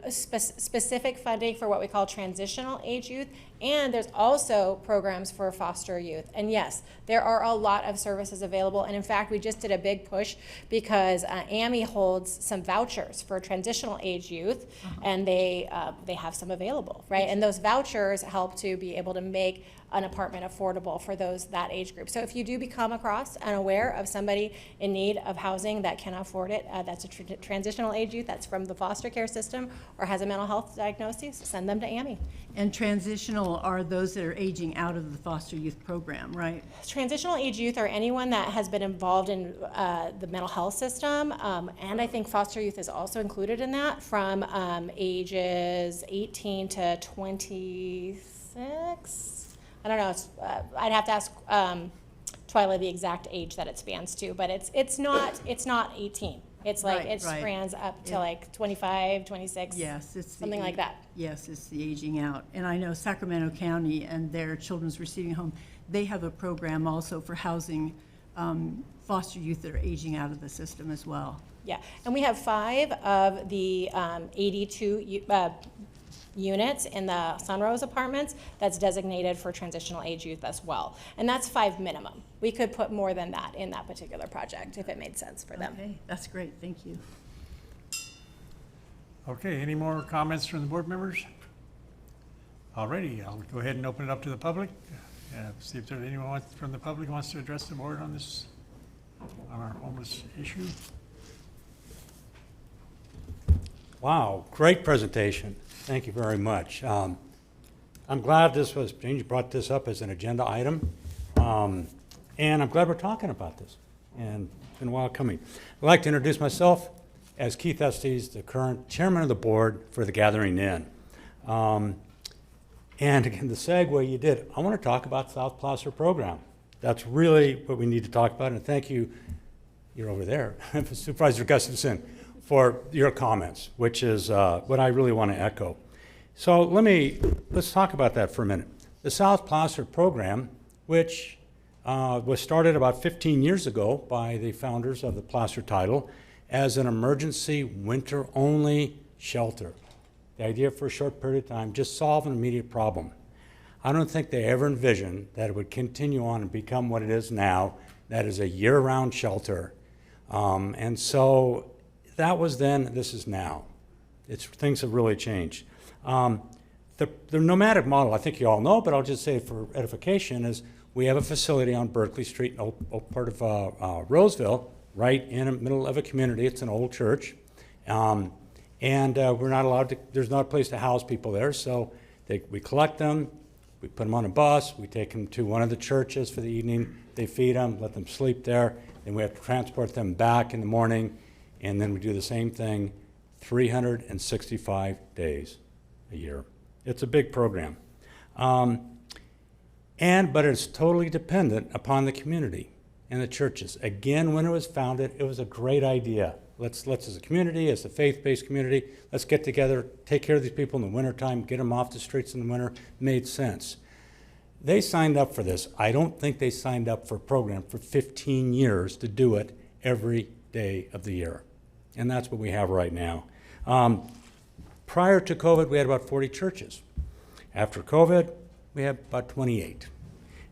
E: specific funding for what we call transitional age youth, and there's also programs for foster youth. And yes, there are a lot of services available, and in fact, we just did a big push because AMI holds some vouchers for transitional age youth, and they have some available, right? And those vouchers help to be able to make an apartment affordable for that age group. So if you do become across and aware of somebody in need of housing that can afford it, that's a transitional age youth, that's from the foster care system, or has a mental health diagnosis, send them to AMI.
H: And transitional are those that are aging out of the foster youth program, right?
E: Transitional age youth are anyone that has been involved in the mental health system, and I think foster youth is also included in that, from ages 18 to 26. I don't know. I'd have to ask Twyla the exact age that it spans to, but it's not 18. It's like
H: Right,
E: it
H: right.
E: spans up to like 25, 26.
H: Yes, it's the
E: something like that.
H: Yes, it's the aging out. And I know Sacramento County and their Children's Receiving Home, they have a program also for housing foster youth that are aging out of the system as well.
E: Yeah, and we have 5 of the 82 units in the Sunrose apartments that's designated for transitional age youth as well. And that's 5 minimum. We could put more than that in that particular project if it made sense for them.
H: Okay, that's great, thank you.
B: Okay, any more comments from the board members? Alrighty, I'll go ahead and open it up to the public. See if there's anyone from the public who wants to address the board on this, on our homeless issue.
I: Wow, great presentation. Thank you very much. I'm glad Jane brought this up as an agenda item. And I'm glad we're talking about this. And it's been a while coming. I'd like to introduce myself as Keith Estes, the current chairman of the board for the Gathering Inn. And again, the segue you did, I want to talk about South Placer program. That's really what we need to talk about. And thank you, you're over there, Supervisor Gustafson, for your comments, which is what I really want to echo. So let's talk about that for a minute. The South Placer program, which was started about 15 years ago by the founders of the Placer title as an emergency winter-only shelter. The idea for a short period of time, just solve an immediate problem. I don't think they ever envisioned that it would continue on and become what it is now, that is a year-round shelter. And so that was then, this is now. Things have really changed. The nomadic model, I think you all know, but I'll just say for edification, is we have a facility on Berkeley Street, part of Roseville, right in the middle of a community. It's an old church. And we're not allowed to, there's not a place to house people there, so we collect them, we put them on a bus, we take them to one of the churches for the evening, they feed them, let them sleep there, then we have to transport them back in the morning, and then we do the same thing 365 days a year. It's a big program. But it's totally dependent upon the community and the churches. Again, when it was founded, it was a great idea. Let's as a community, as a faith-based community, let's get together, take care of these people in the wintertime, get them off the streets in the winter. Made sense. They signed up for this. I don't think they signed up for a program for 15 years to do it every day of the year. And that's what we have right now. Prior to COVID, we had about 40 churches. After COVID, we have about 28.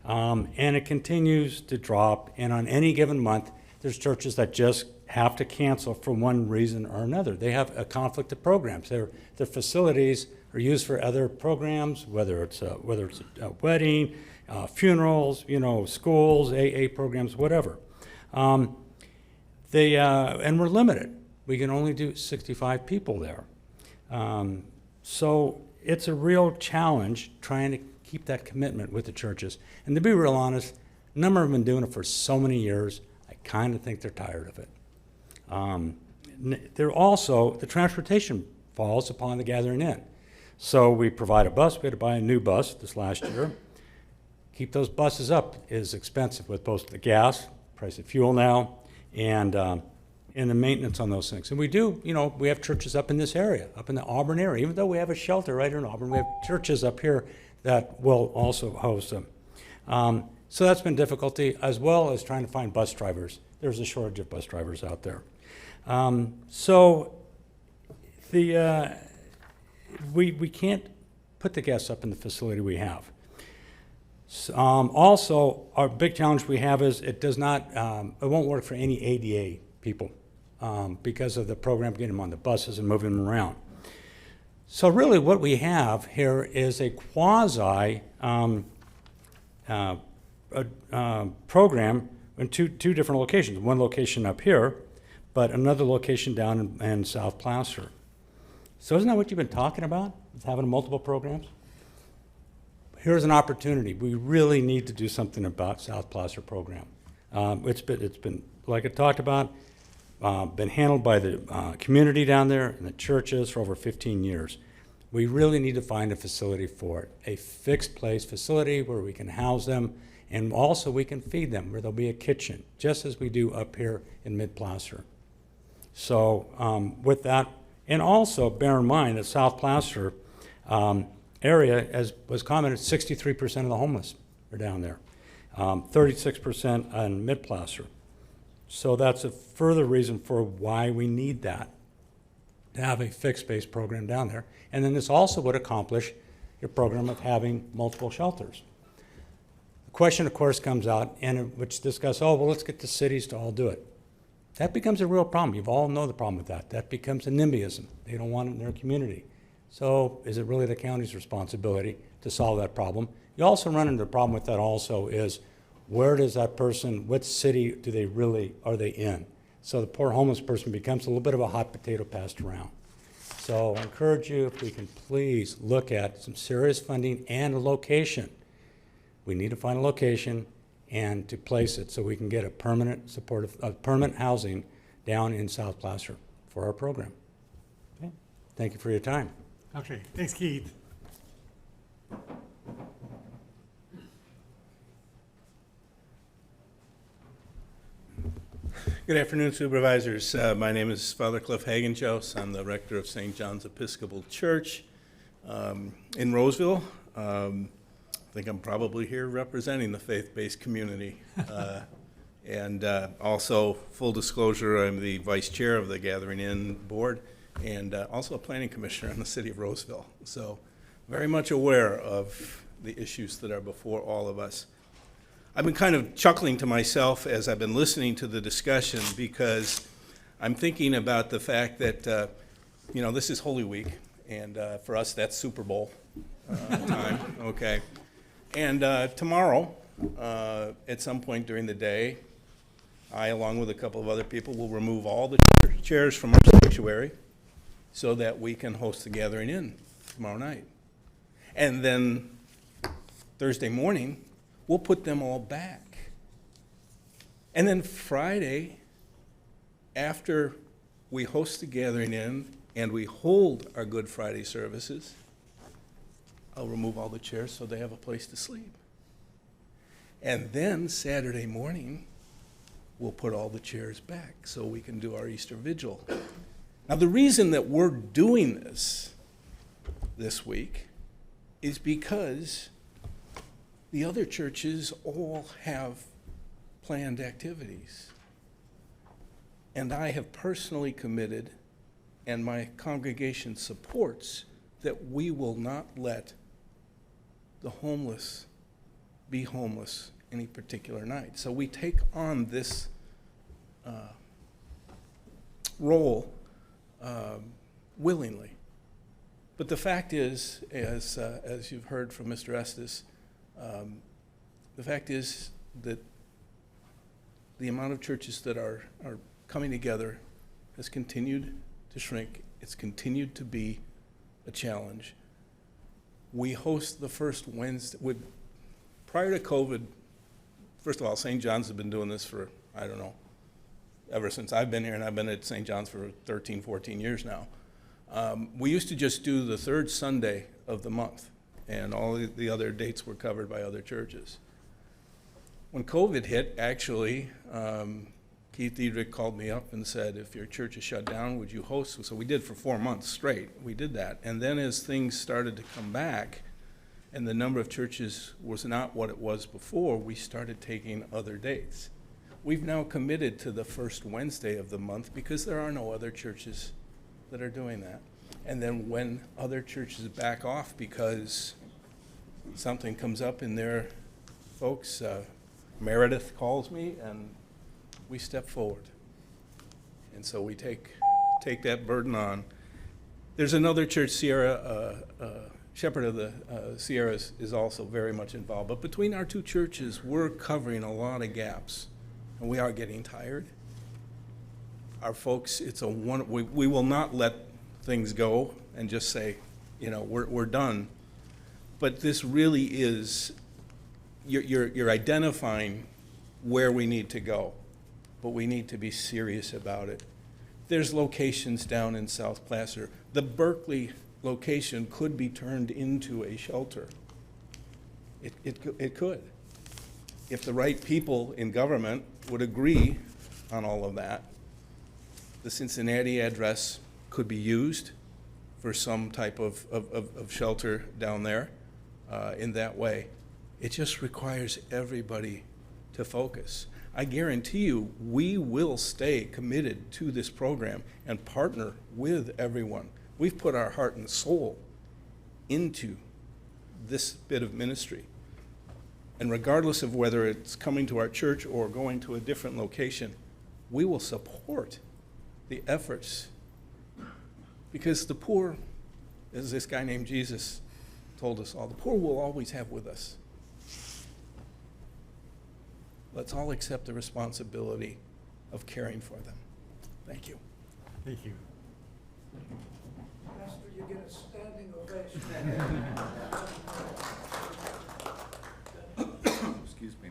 I: And it continues to drop, and on any given month, there's churches that just have to cancel for one reason or another. They have a conflict of programs. Their facilities are used for other programs, whether it's a wedding, funerals, schools, AA programs, whatever. And we're limited. We can only do 65 people there. So it's a real challenge trying to keep that commitment with the churches. And to be real honest, a number have been doing it for so many years, I kind of think they're tired of it. They're also, the transportation falls upon the gathering in. So we provide a bus. We had to buy a new bus this last year. Keep those buses up is expensive with both the gas, price of fuel now, and the maintenance on those things. And we do, we have churches up in this area, up in the Auburn area. Even though we have a shelter right here in Auburn, we have churches up here that will also host them. So that's been difficulty, as well as trying to find bus drivers. There's a shortage of bus drivers out there. We can't put the guests up in the facility we have. Also, our big challenge we have is it won't work for any ADA people because of the program getting them on the buses and moving them around. So really what we have here is a quasi program in two different locations. One location up here, but another location down in South Placer. So isn't that what you've been talking about, is having multiple programs? Here's an opportunity. We really need to do something about South Placer program. It's been, like I talked about, been handled by the community down there and the churches for over 15 years. We really need to find a facility for it, a fixed place facility where we can house them, and also we can feed them, where there'll be a kitchen, just as we do up here in Mid-Placer. So with that, and also bear in mind that South Placer area, as was commented, 63% of the homeless are down there, 36% in Mid-Placer. So that's a further reason for why we need that, to have a fixed-based program down there. And then this also would accomplish your program of having multiple shelters. The question, of course, comes out, and which discuss, let's get the cities to all do it. That becomes a real problem. You all know the problem with that. That becomes a NIMBYism. They don't want it in their community. So is it really the county's responsibility to solve that problem? You also run into the problem with that also is, where does that person, what city are they in? So the poor homeless person becomes a little bit of a hot potato passed around. So I encourage you, if we can please look at some serious funding and a location. We need to find a location and to place it so we can get a permanent permanent housing down in South Placer for our program. Okay. Thank you for your time.
B: Okay, thanks, Keith.
J: Good afternoon, Supervisors. My name is Father Cliff Hagenjos. I'm the rector of St. John's Episcopal Church in Roseville. think I'm probably here representing the faith-based community. And also, full disclosure, I'm the vice chair of the Gathering Inn Board and also a planning commissioner in the city of Roseville. So very much aware of the issues that are before all of us. I've been kind of chuckling to myself as I've been listening to the discussion because I'm thinking about the fact that, you know, this is Holy Week, and for us, that's Super Bowl time, okay? And tomorrow, at some point during the day, I, along with a couple of other people, will remove all the chairs from our sanctuary so that we can host the Gathering Inn tomorrow night. And then Thursday morning, we'll put them all back. And then Friday, after we host the Gathering Inn and we hold our Good Friday services, I'll remove all the chairs so they have a place to sleep. And then Saturday morning, we'll put all the chairs back so we can do our Easter Vigil. Now, the reason that we're doing this week is because the other churches all have planned activities. And I have personally committed, and my congregation supports, that we will not let the homeless be homeless any particular night. So we take on this role willingly. But the fact is, as you've heard from Mr. Estes, the fact is that the amount of churches that are coming together has continued to shrink. It's continued to be a challenge. We host the first Wednesday. Prior to COVID, first of all, St. John's has been doing this for, I don't know, ever since I've been here, and I've been at St. John's for 13, 14 years now. We used to just do the third Sunday of the month, and all the other dates were covered by other churches. When COVID hit, actually, Keith Diedrich called me up and said, if your church is shut down, would you host? So we did for 4 months straight. We did that. And then as things started to come back, and the number of churches was not what it was before, we started taking other dates. We've now committed to the first Wednesday of the month because there are no other churches that are doing that. And then when other churches back off because something comes up in their folks, Meredith calls me and we step forward. And so we take that burden on. There's another church, Sierra, Shepherd of the Sierras is also very much involved. But between our two churches, we're covering a lot of gaps. And we are getting tired. Our folks, we will not let things go and just say, you know, we're done. But this really is, you're identifying where we need to go, but we need to be serious about it. There's locations down in South Placer. The Berkeley location could be turned into a shelter. It could. If the right people in government would agree on all of that, the Cincinnati address could be used for some type of shelter down there in that way. It just requires everybody to focus. I guarantee you, we will stay committed to this program and partner with everyone. We've put our heart and soul into this bit of ministry. And regardless of whether it's coming to our church or going to a different location, we will support the efforts. Because the poor, as this guy named Jesus told us all, the poor will always have with us. Let's all accept the responsibility of caring for them. Thank you.
B: Thank you.
K: Pastor, you get a standing ovation.
L: Excuse me.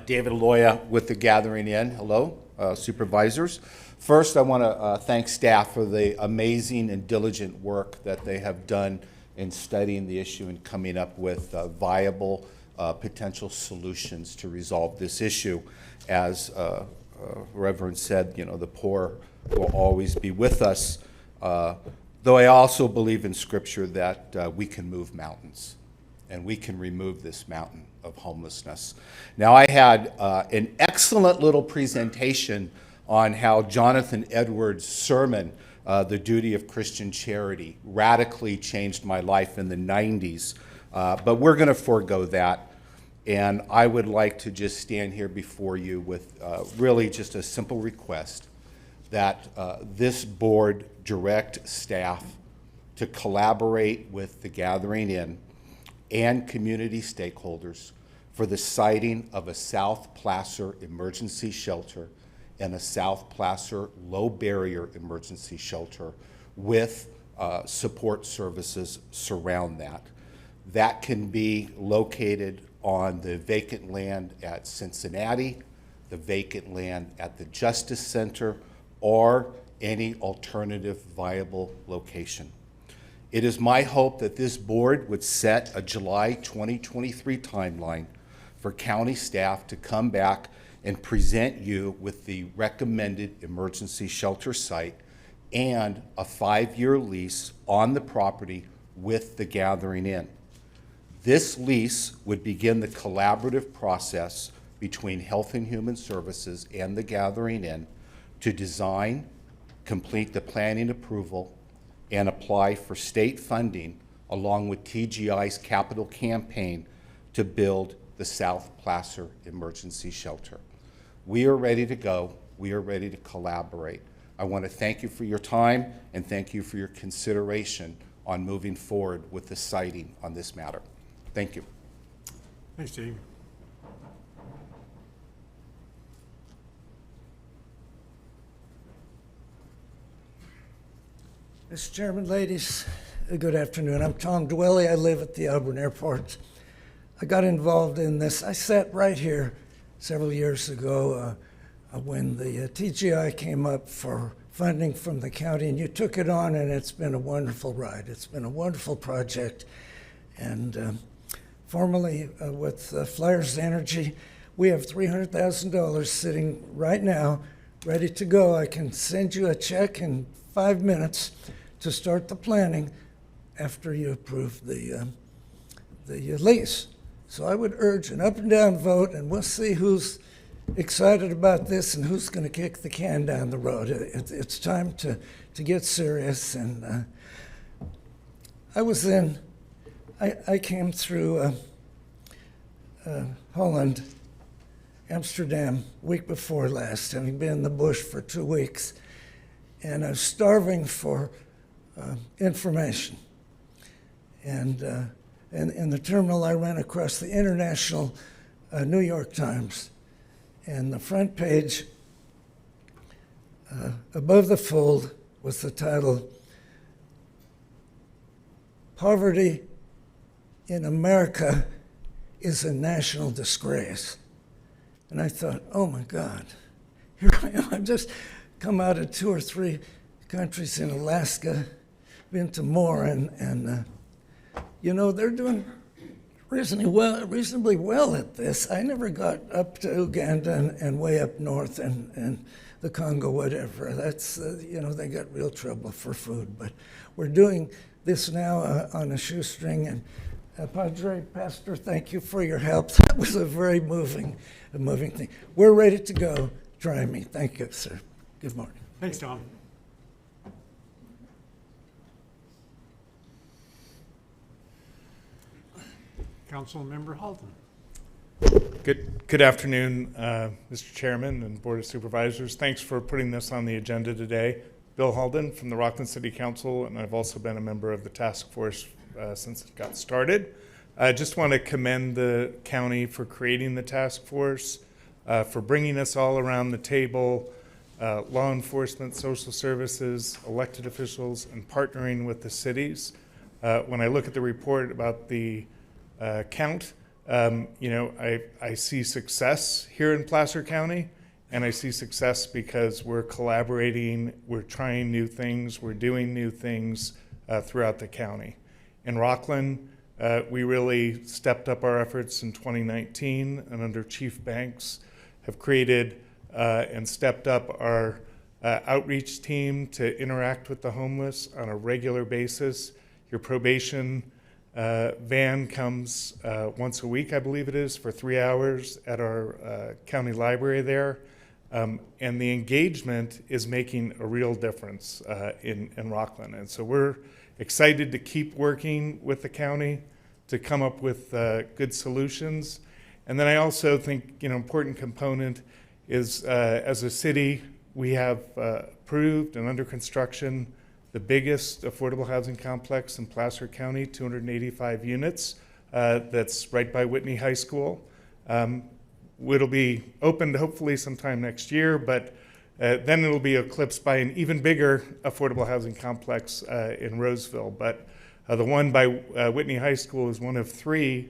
L: David Loya with the Gathering Inn. Hello, Supervisors. First, I want to thank staff for the amazing and diligent work that they have done in studying the issue and coming up with viable potential solutions to resolve this issue. As Reverend said, you know, the poor will always be with us, though I also believe in Scripture that we can move mountains. and we can remove this mountain of homelessness. Now, I had an excellent little presentation on how Jonathan Edwards' sermon, The Duty of Christian Charity, radically changed my life in the 90s. But we're going to forego that. And I would like to just stand here before you with really just a simple request that this board direct staff to collaborate with the Gathering Inn and community stakeholders for the siting of a South Placer emergency shelter and a South Placer low barrier emergency shelter with support services surround that. That can be located on the vacant land at Cincinnati, the vacant land at the Justice Center, or any alternative viable location. It is my hope that this board would set a July 2023 timeline for county staff to come back and present you with the recommended emergency shelter site and a 5-year lease on the property with the Gathering Inn. This lease would begin the collaborative process between Health and Human Services and the Gathering Inn to design, complete the planning approval, and apply for state funding along with TGI's capital campaign to build the South Placer Emergency Shelter. We are ready to go. We are ready to collaborate. I want to thank you for your time and thank you for your consideration on moving forward with the siting on this matter. Thank you.
B: Thanks, Steve.
K: Mr. Chairman, ladies, good afternoon. I'm Tom Dwelly. I live at the Auburn Airport. I got involved in this. I sat right here several years ago when the TGI came up for funding from the county, and you took it on, and it's been a wonderful ride. It's been a wonderful project. And formerly with Flyers Energy, we have $300,000 sitting right now, ready to go. I can send you a check in 5 minutes to start the planning after you approve the lease. So I would urge an up and down vote, and we'll see who's excited about this and who's going to kick the can down the road. It's time to get serious. And I came through Holland, Amsterdam, week before last, having been in the bush for 2 weeks. And I was starving for information. And in the terminal, I ran across the International New York Times. And the front page, above the fold, was the title, "Poverty in America is a National Disgrace." And I thought, oh my God, here I am. I've just come out of 2 or 3 countries in Alaska, been to more, and you know, they're doing reasonably well at this. I never got up to Uganda and way up north and the Congo, whatever. That's, you know, they got real trouble for food. But we're doing this now on a shoestring. And Pastor, thank you for your help. That was a very moving thing. We're ready to go. Try me. Thank you, sir. Good morning.
B: Thanks, Tom. Councilmember Halton.
M: Good afternoon, Mr. Chairman and Board of Supervisors. Thanks for putting this on the agenda today. Bill Halden from the Rockland City Council, and I've also been a member of the task force since it got started. I just want to commend the county for creating the task force, for bringing us all around the table, law enforcement, social services, elected officials, and partnering with the cities. When I look at the report about the count, you know, I see success here in Placer County, and I see success because we're collaborating, we're trying new things, we're doing new things throughout the county. In Rockland, we really stepped up our efforts in 2019, and under Chief Banks have created and stepped up our outreach team to interact with the homeless on a regular basis. Your probation van comes once a week, I believe it is, for 3 hours at our county library there. And the engagement is making a real difference in Rockland. And so we're excited to keep working with the county to come up with good solutions. And then I also think, important component is as a city, we have approved and under construction the biggest affordable housing complex in Placer County, 285 units. That's right by Whitney High School. It'll be opened hopefully sometime next year, but then it'll be eclipsed by an even bigger affordable housing complex in Roseville. But the one by Whitney High School is one of 3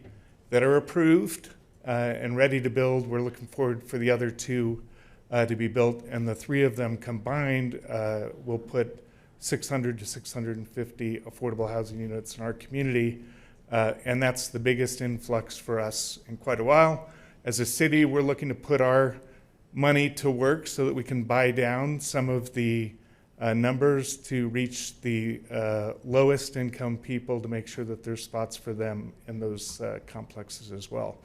M: that are approved and ready to build. We're looking forward for the other 2 to be built, and the 3 of them combined will put 600 to 650 affordable housing units in our community, and that's the biggest influx for us in quite a while. As a city, we're looking to put our money to work so that we can buy down some of the numbers to reach the lowest income people, to make sure that there's spots for them in those complexes as well.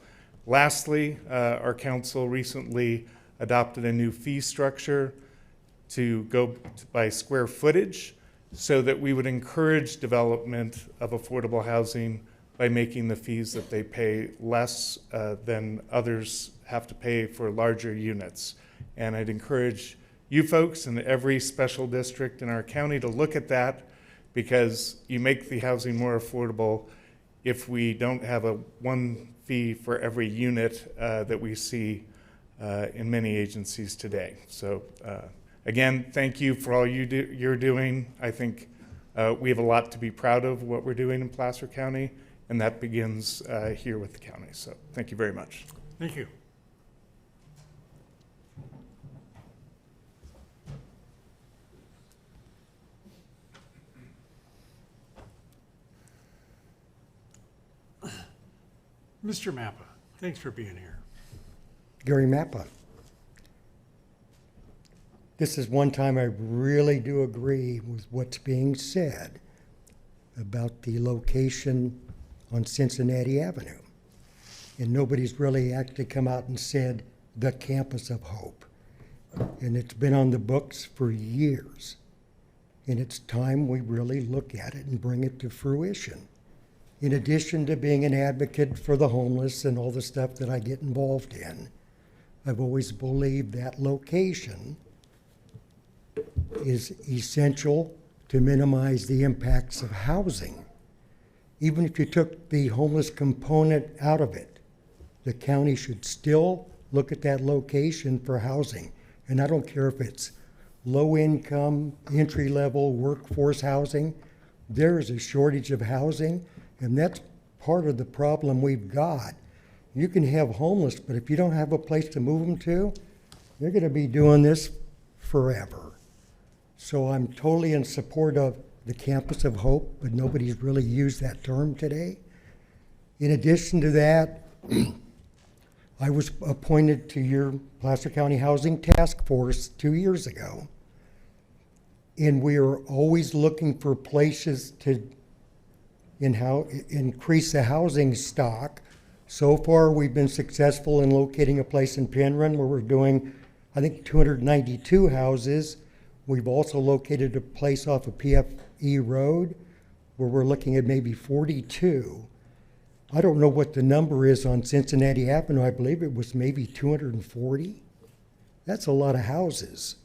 M: Lastly, our council recently adopted a new fee structure to go by square footage so that we would encourage development of affordable housing by making the fees that they pay less than others have to pay for larger units. And I'd encourage you folks in every special district in our county to look at that, because you make the housing more affordable if we don't have a one fee for every unit that we see in many agencies today. So again, thank you for all you're doing. I think we have a lot to be proud of what we're doing in Placer County, and that begins here with the county. So thank you very much.
B: Thank you. Mr. Mappa, thanks for being here.
N: Gary Mappa. This is one time I really do agree with what's being said about the location on Cincinnati Avenue. And nobody's really actually come out and said the campus of hope. And it's been on the books for years. And it's time we really look at it and bring it to fruition. In addition to being an advocate for the homeless and all the stuff that I get involved in, I've always believed that location is essential to minimize the impacts of housing. Even if you took the homeless component out of it, the county should still look at that location for housing. And I don't care if it's low income, entry level, workforce housing, there is a shortage of housing, and that's part of the problem we've got. You can have homeless, but if you don't have a place to move them to, you're going to be doing this forever. So I'm totally in support of the campus of hope, but nobody's really used that term today. In addition to that, I was appointed to your Placer County Housing Task Force 2 years ago. And we are always looking for places to increase the housing stock. So far, we've been successful in locating a place in Penryn where we're doing, I think, 292 houses. We've also located a place off of PFE Road where we're looking at maybe 42. I don't know what the number is on Cincinnati Avenue. I believe it was maybe 240. That's a lot of houses,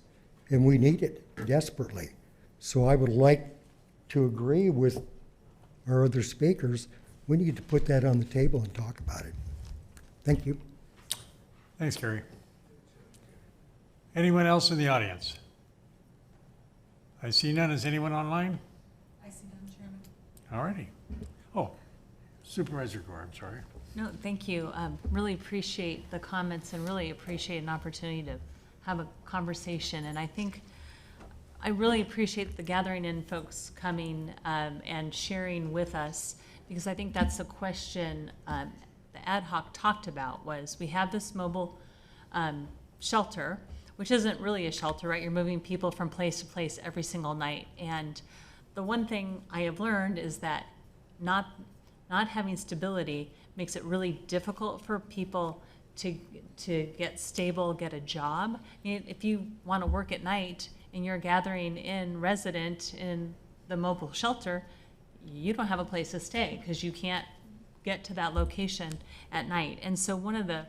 N: and we need it desperately. So I would like to agree with our other speakers. We need to put that on the table and talk about it. Thank you.
B: Thanks, Gary. Anyone else in the audience? I see none. Is anyone online?
D: I see none, Chairman.
B: All righty. Oh, Supervisor Gore, I'm sorry.
D: No, thank you. Really appreciate the comments and really appreciate an opportunity to have a conversation. And I think I really appreciate the gathering in folks coming and sharing with us, because I think that's a question the ad hoc talked about. Was we have this mobile shelter, which isn't really a shelter, right? You're moving people from place to place every single night. And the one thing I have learned is that not not having stability makes it really difficult for people to get stable, get a job. I mean, if you want to work at night and you're gathering in resident in the mobile shelter, you don't have a place to stay because you can't get to that location at night. And so one of the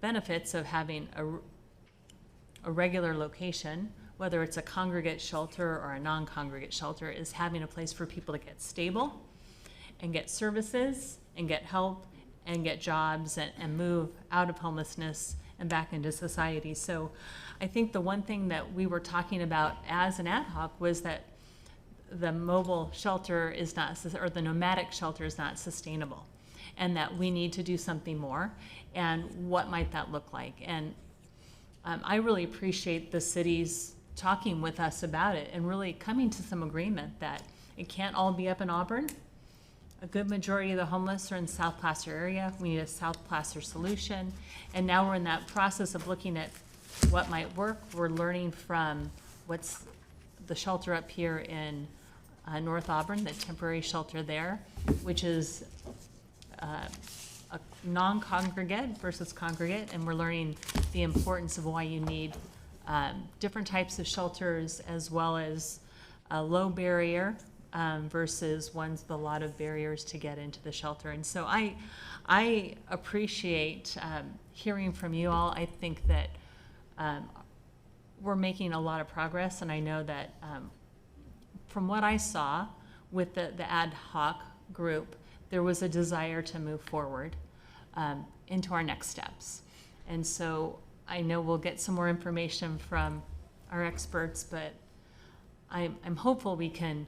D: benefits of having a regular location, whether it's a congregate shelter or a non-congregate shelter, is having a place for people to get stable and get services and get help and get jobs and move out of homelessness and back into society. So I think the one thing that we were talking about as an ad hoc was that the mobile shelter is not, or the nomadic shelter is not sustainable, and that we need to do something more. And what might that look like? And I really appreciate the cities talking with us about it and really coming to some agreement that it can't all be up in Auburn. A good majority of the homeless are in South Placer area. We need a South Placer solution. And now we're in that process of looking at what might work. We're learning from what's the shelter up here in North Auburn, the temporary shelter there, which is a non-congregate versus congregate, and we're learning the importance of why you need different types of shelters, as well as a low barrier versus ones with a lot of barriers to get into the shelter. And so I appreciate hearing from you all. I think that we're making a lot of progress, and I know that from what I saw with the ad hoc group, there was a desire to move forward into our next steps. And so I know we'll get some more information from our experts, but I'm hopeful we can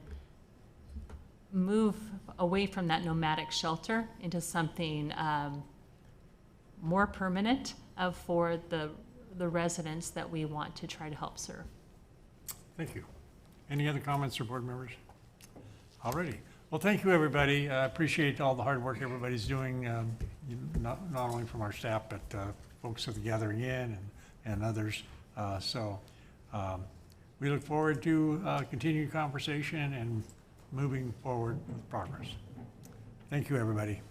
D: move away from that nomadic shelter into something more permanent for the residents that we want to try to help serve.
B: Thank you. Any other comments or board members? Alrighty. Well, thank you, everybody. I appreciate all the hard work everybody's doing, not only from our staff, but folks at the Gathering Inn and others. We look forward to continued conversation and moving forward with progress. Thank you, everybody.